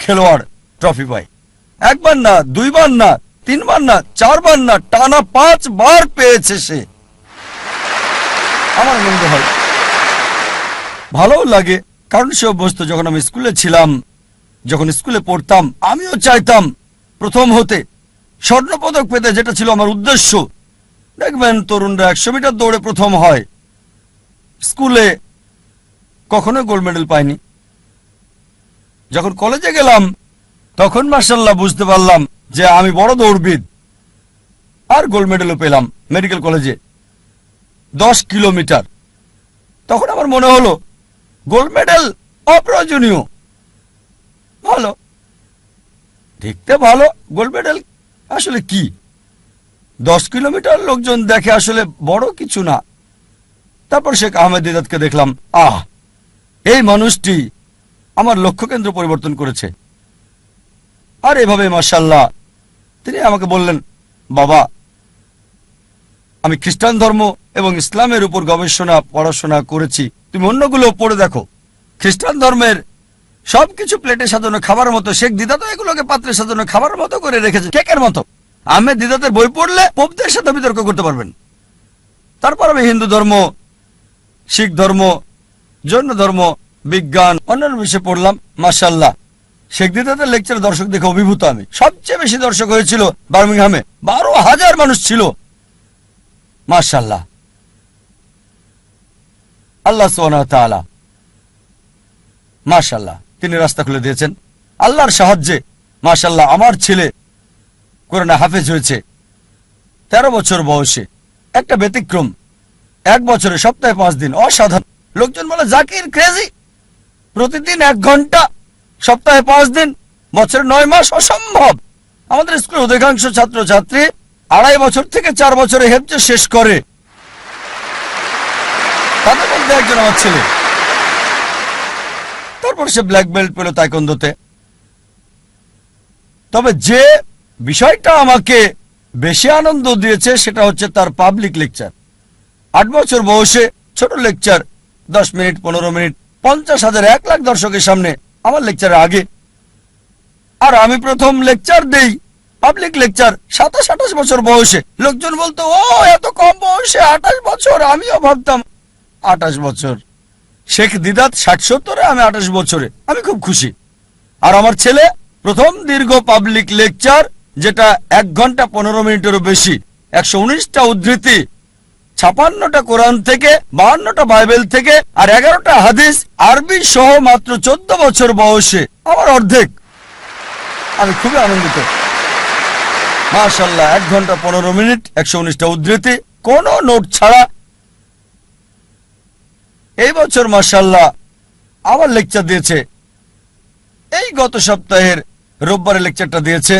[SPEAKER 1] খেলোয়াড়, ট্রফি পায়। একবার না, দুইবার না, তিনবার না, চারবার না, টানা 5 বার পেয়েছে সে। আমার আনন্দ হয়, ভালোও লাগে, কারণ সে অভ্যস্ত। যখন আমি স্কুলে ছিলাম, যখন স্কুলে পড়তাম, আমিও চাইতাম প্রথম হতে, স্বর্ণপদক পেতে, যেটা ছিল আমার উদ্দেশ্য। দেখবেন তরুণরা 100 মিটার দৌড়ে প্রথম হয়, স্কুলে কখনো গোল্ড মেডেল পায়নি। যখন কলেজে গেলাম তখন মাশাআল্লাহ বুঝতে পারলাম যে আমি বড় দৌড়বিদ, আর গোল্ড মেডেলও পেলাম মেডিকেল কলেজে 10 কিলোমিটার। তখন আমার মনে হলো গোল্ড মেডেল অপ্রয়োজনীয়। ভালো, দেখতে ভালো, গোল্ড মেডেল আসলে কি? 10 কিলোমিটার লোকজন দেখে, আসলে বড় কিছু না। তারপর শেখ আহমেদ দিদাতকে দেখলাম, এই মানুষটি আমার লক্ষ্যকেন্দ্র পরিবর্তন করেছে। আর এভাবে মাশাআল্লাহ তিনি আমাকে বললেন, বাবা, আমি খ্রিস্টান ধর্ম এবং ইসলামের উপর গবেষণা পড়াশোনা করেছি, তুমি অন্যগুলো পড়ে দেখো। খ্রিস্টান ধর্মের সবকিছু প্লেটে সাজানো খাবার মতো, শেখ দিদাত এগুলোকে পাত্রে সাজানো খাবার মতো করে রেখেছে, কেকের মতো। আহমেদ দিদাতের বই পড়লে পোপদের সাথে বিতর্ক করতে পারবেন। তারপর আমি হিন্দু ধর্ম, শিখ ধর্ম, জৈন ধর্ম, বিজ্ঞান, অন্যান্য বিষয়ে পড়লাম। মাশাআল্লাহ শেখ দিদাতের লেকচার দর্শক দেখে অভিভূত আমি। সবচেয়ে বেশি দর্শক হয়েছিল বার্মিংহামে, 12,000 মানুষ ছিল। মাশাআল্লাহ, আল্লাহ সুবহানাহু ওয়া তাআলা মাশাআল্লাহ তিনি রাস্তা খুলে দিয়েছেন। আল্লাহর সাহায্যে মাশাআল্লাহ আমার ছেলে কোরআনে হাফেজ হয়েছে 13 বছর বয়সে। একটা ব্যতিক্রম, 1 বছরে সপ্তাহে 5 দিন, অসাধারণ। লোকজন বলে জাকির ক্রেজি, প্রতিদিন 1 ঘন্টা, সপ্তাহে 5 দিন, বছরে 9 মাস, অসম্ভব। আমাদের স্কুলের অধিকাংশ ছাত্রছাত্রী 2.5 বছর থেকে 4 বছরে হেফজ শেষ করে। তাদের মধ্যে একজন আমার ছেলে। তারপর সে ব্ল্যাক বেল্ট পেল তাইকোন্ডোতে। তবে যে বিষয়টা আমাকে বেশি আনন্দ দিয়েছে সেটা হচ্ছে তার পাবলিক লেকচার। 8 বছর বয়সে ছোট লেকচার, 10 মিনিট, 15 মিনিট, 50,000, 1 লাখ দর্শকের সামনে আমার লেকচারের আগে। আর আমি প্রথম লেকচার দেই, পাবলিক লেকচার, 27-28 বছর বয়সে। লোকজন বলতো, ও এত কম বয়সে 28 বছর। আমিও ভাবতাম 28 বছর। শেখ দিদাত 60-70-এ, আমি 28 বছরে। আমি খুব খুশি। আর আমার ছেলে প্রথম দীর্ঘ পাবলিক লেকচার, যেটা 1 ঘন্টা 15 মিনিটেরও বেশি, 119টা উদ্ধৃতি, 56টা কোরআন থেকে, 52টা বাইবেল থেকে, আর 11টা হাদিস আরবি সহ, মাত্র 14 বছর বয়সে, আমার অর্ধেক। আমি খুবই আনন্দিত। মাশাআল্লাহ 1 ঘন্টা 15 মিনিট, 119টা উদ্ধৃতি, কোনো নোট ছাড়া। এই বছর মাশাআল্লাহ আবার লেকচার দিয়েছে। এই গত সপ্তাহের রোববারে লেকচারটা দিয়েছে,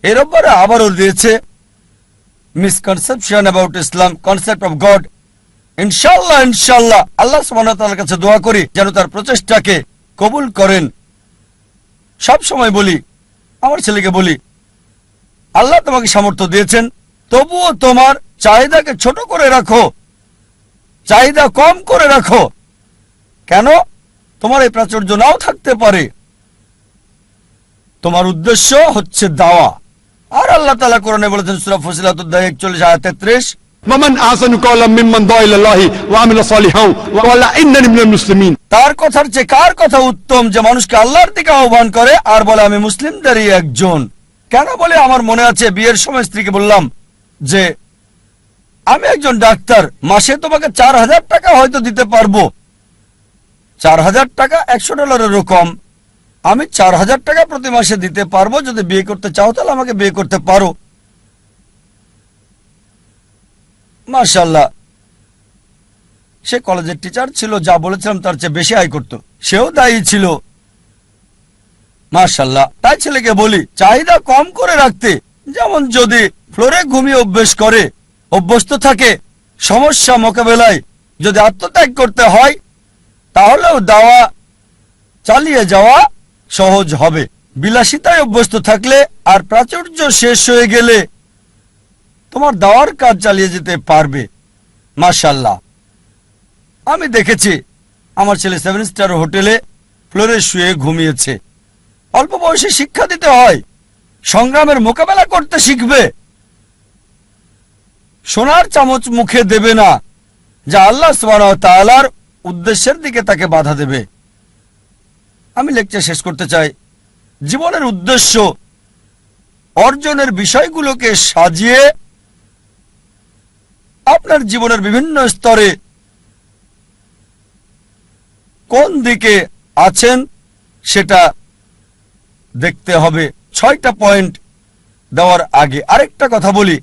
[SPEAKER 1] এই রোববারে আবারও দিয়েছে। Misconception about Islam, concept of god, ইনশাআল্লাহ ইনশাআল্লাহ আল্লাহ সুবহানাহু ওয়া তাআলার কাছে দোয়া করি যেন তার প্রচেষ্টাকে কবুল করেন। সব সময় বলি, আমার ছেলেকে বলি, আল্লাহ তোমাকে সামর্থ্য দিয়েছেন, তবুও তোমার চাহিদাকে ছোট করে রাখো, চাহিদা কম করে রাখো। কেন? তোমার এই প্রাচুর্য নাও থাকতে পারে। তোমার উদ্দেশ্য হচ্ছে দাওয়া। আর আল্লাহ তাআলা কোরআনে বলেছেন সূরা ফুসিলাত 41 আয়াত 33,
[SPEAKER 2] ومن أحسن قولا ممن دعا إلى الله وعمل صالحا وقال إنني من المسلمين।
[SPEAKER 1] তার কথার চেয়ে কার কথা উত্তম যে মানুষকে আল্লাহর দিকে আহ্বান করে আর বলে আমি মুসলিমদেরই একজন। কেন বলে আমার মনে আছে বিয়ের সময় স্ত্রীকে বললাম যে আমি একজন ডাক্তার, মাসে তোমাকে 4000 টাকা হয়তো দিতে পারবো। 4000 টাকা $100 কম। আমি 4000 টাকা প্রতি মাসে দিতে পারবো। যদি বিয়ে করতে চাও তাহলে আমাকে বিয়ে করতে পারো। মাশাআল্লাহ, সে কলেজের টিচার ছিল, যা বলেছিলাম তার চেয়ে বেশি আয় করত। সেও দায়ী ছিল। মাশাআল্লাহ, তাই ছেলেকে বলি চাহিদা কম করে রাখতে। যেমন যদি ফ্লোরে ঘুমিয়ে অভ্যস্ত থাকে, সমস্যা মোকাবেলায় যদি আত্মত্যাগ করতে হয় তাহলেও দাওয়া চালিয়ে যাওয়া সহজ হবে। বিলাসিতায় অভ্যস্ত থাকলে আর প্রাচুর্য শেষ হয়ে গেলে তোমার দাওয়ার কাজ চালিয়ে যেতে পারবে। মাশাআল্লাহ, আমি দেখেছি আমার ছেলে 7 স্টার হোটেলে ফ্লোরে শুয়ে ঘুমিয়েছে। অল্প বয়সে শিক্ষা দিতে হয়, সংগ্রামের মোকাবেলা করতে শিখবে। সোনার চামচ মুখে দেবে না যা আল্লাহ সুবহানাহু ওয়া তাআলার উদ্দেশ্যের দিকে তাকে বাধা দেবে। আমি লেকচার শেষ করতে চাই। জীবনের উদ্দেশ্য অর্জনের বিষয়গুলোকে সাজিয়ে আপনার জীবনের বিভিন্ন স্তরে কোন দিকে আছেন সেটা দেখতে হবে। 6টা পয়েন্ট দেওয়ার আগে আরেকটা কথা বলি।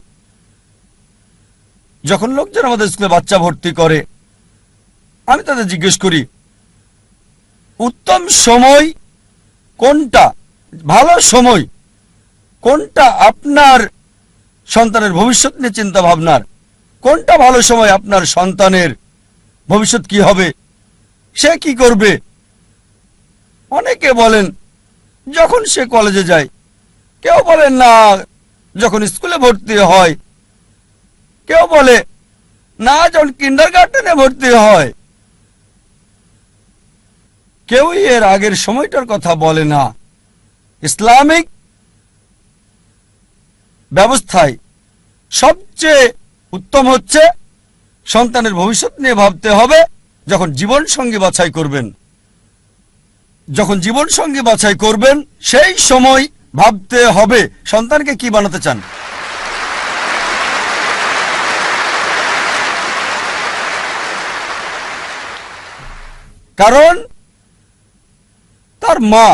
[SPEAKER 1] যখন লোকজন আমাদের স্কুলে বাচ্চা ভর্তি করে, আমি তাদের জিজ্ঞেস করি উত্তম সময় কোনটা, ভালো সময় কোনটা আপনার সন্তানের ভবিষ্যৎ নিয়ে চিন্তা ভাবনার, কোনটা ভালো সময় আপনার সন্তানের ভবিষ্যৎ কি হবে, সে কি করবে। অনেকে বলেন যখন সে কলেজে যায়, কেউ বলেন না যখন স্কুলে ভর্তি হয়, কেউ বলে না যখন কিন্ডারগার্টেনে ভর্তি হয়। কেউই এর আগের সময়টার কথা বলে না। ইসলামিক ব্যবস্থায় সবচেয়ে উত্তম হচ্ছে সন্তানের ভবিষ্যৎ নিয়ে ভাবতে হবে যখন জীবন সঙ্গী বাছাই করবেন। যখন জীবন সঙ্গী বাছাই করবেন সেই সময় ভাবতে হবে সন্তানকে কি বানাতে চান। কারণ তার মা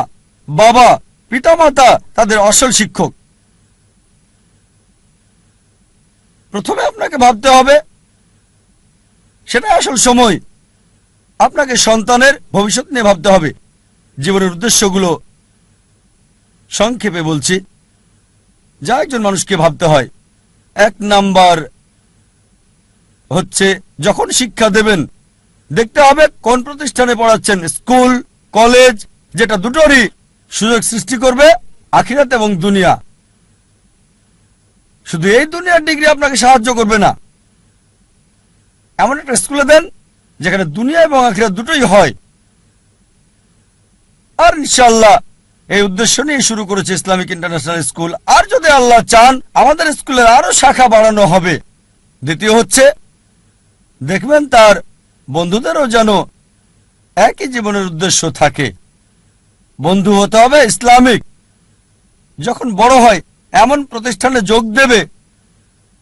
[SPEAKER 1] বাবা পিতামাতা তাদের আসল শিক্ষক। প্রথমে আপনাকে ভাবতে হবে, সেটা আসল সময়। আপনাকে সন্তানের ভবিষ্যৎ নিয়ে ভাবতে হবে। জীবনের উদ্দেশ্যগুলো সংক্ষেপে বলছি যা একজন মানুষকে ভাবতে হয়। 1 নাম্বার হচ্ছে যখন শিক্ষা দেবেন দেখতে হবে কোন প্রতিষ্ঠানে পড়াচ্ছেন। স্কুল, কলেজ, যেটা দুটোরই সুযোগ সৃষ্টি করবে আখিরাত এবং দুনিয়া। শুধু এই দুনিয়ার ডিগ্রি আপনাকে সাহায্য করবে না। এমন একটা স্কুলে দেন যেখানে দুনিয়া এবং আখিরাত দুটোই হয়। আর ইনশাআল্লাহ এই উদ্দেশ্য নিয়ে শুরু করেছে ইসলামিক ইন্টারন্যাশনাল স্কুল। আর যদি আল্লাহ চান আমাদের স্কুলের আরো শাখা বাড়ানো হবে। দ্বিতীয় হচ্ছে দেখবেন তার বন্ধুদেরও যেন একই জীবনের উদ্দেশ্য থাকে। বন্ধু হতে হবে ইসলামিক। যখন বড় হয় এমন প্রতিষ্ঠানে যোগ দেবে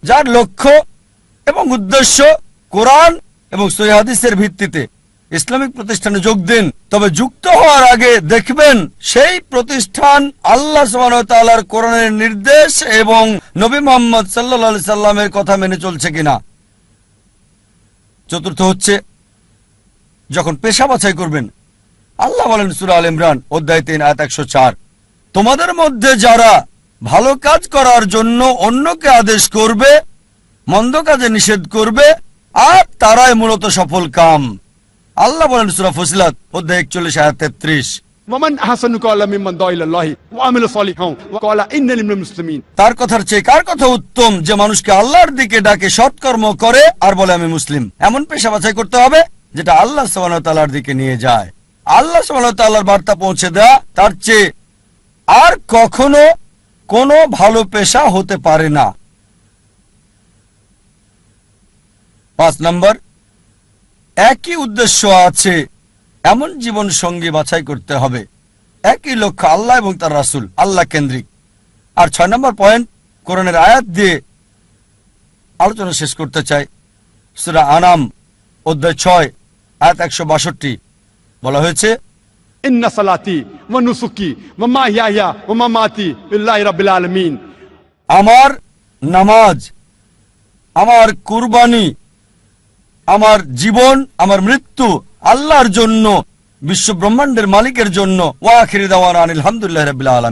[SPEAKER 1] যার লক্ষ্য এবং উদ্দেশ্য কোরআন এবং সহিহ হাদিসের ভিত্তিতে। ইসলামিক প্রতিষ্ঠানে যোগ দিন, তবে যুক্ত হওয়ার আগে দেখবেন সেই প্রতিষ্ঠান আল্লাহ সুবহানাহু ওয়া তাআলার কোরআনের নির্দেশ এবং নবী মুহাম্মদ সাল্লাল্লাহু আলাইহি সাল্লামের কথা মেনে চলছে কিনা। চতুর্থ হচ্ছে যখন পেশা বাছাই করবেন, আল্লাহ বলেন সূরা আল ইমরান অধ্যায় 3 আয়াত 104, তোমাদের মধ্যে যারা ভালো কাজ করার জন্য অন্যকে আদেশ করবে, মন্দ কাজে নিষেধ করবে, আর তারাই মূলত সফল কাম। আল্লাহ বলেন সূরা ফুসিলাত অধ্যায় 41 আয়াত 33,
[SPEAKER 2] ومن أحسن قولا ممن دعا إلى الله وعمل صالحا وقال إنني من المسلمين।
[SPEAKER 1] তার কথার চেয়ে কার কথা উত্তম যে মানুষকে আল্লাহর দিকে ডাকে, সৎকর্ম করে আর বলে আমি মুসলিম। এমন পেশা বাছাই করতে হবে যেটা আল্লাহ সুবহানাহু ওয়া তাআলার দিকে নিয়ে যায়। আল্লাহ সুবহানাহু ওয়া তাআলার বার্তা পৌঁছে দেওয়া, তার চেয়ে আর কখনো কোনো ভালো পেশা হতে পারে না। 5 নম্বর, একই উদ্দেশ্য আছে এমন জীবন সঙ্গী বাছাই করতে হবে, একই লক্ষ্য আল্লাহ এবং তার রাসূল, আল্লাহ কেন্দ্রিক। আর 6 নম্বর পয়েন্ট, কোরআনের আয়াত দিয়ে আলোচনা শেষ করতে চাই। সূরা আনাম অধ্যায় 6 আয়াত 162 বলা হয়েছে,
[SPEAKER 2] إن صلاتي ونسكي ومحياي ومماتي لله رب العالمين।
[SPEAKER 1] আমার নামাজ, আমার কুরবানি, আমার জীবন, আমার মৃত্যু আল্লাহর জন্য, বিশ্ব ব্রহ্মাণ্ডের মালিকের জন্য। ওয়া আখিরু দাওয়ানা আনিল হামদুলিল্লাহি রাব্বিল আলামিন।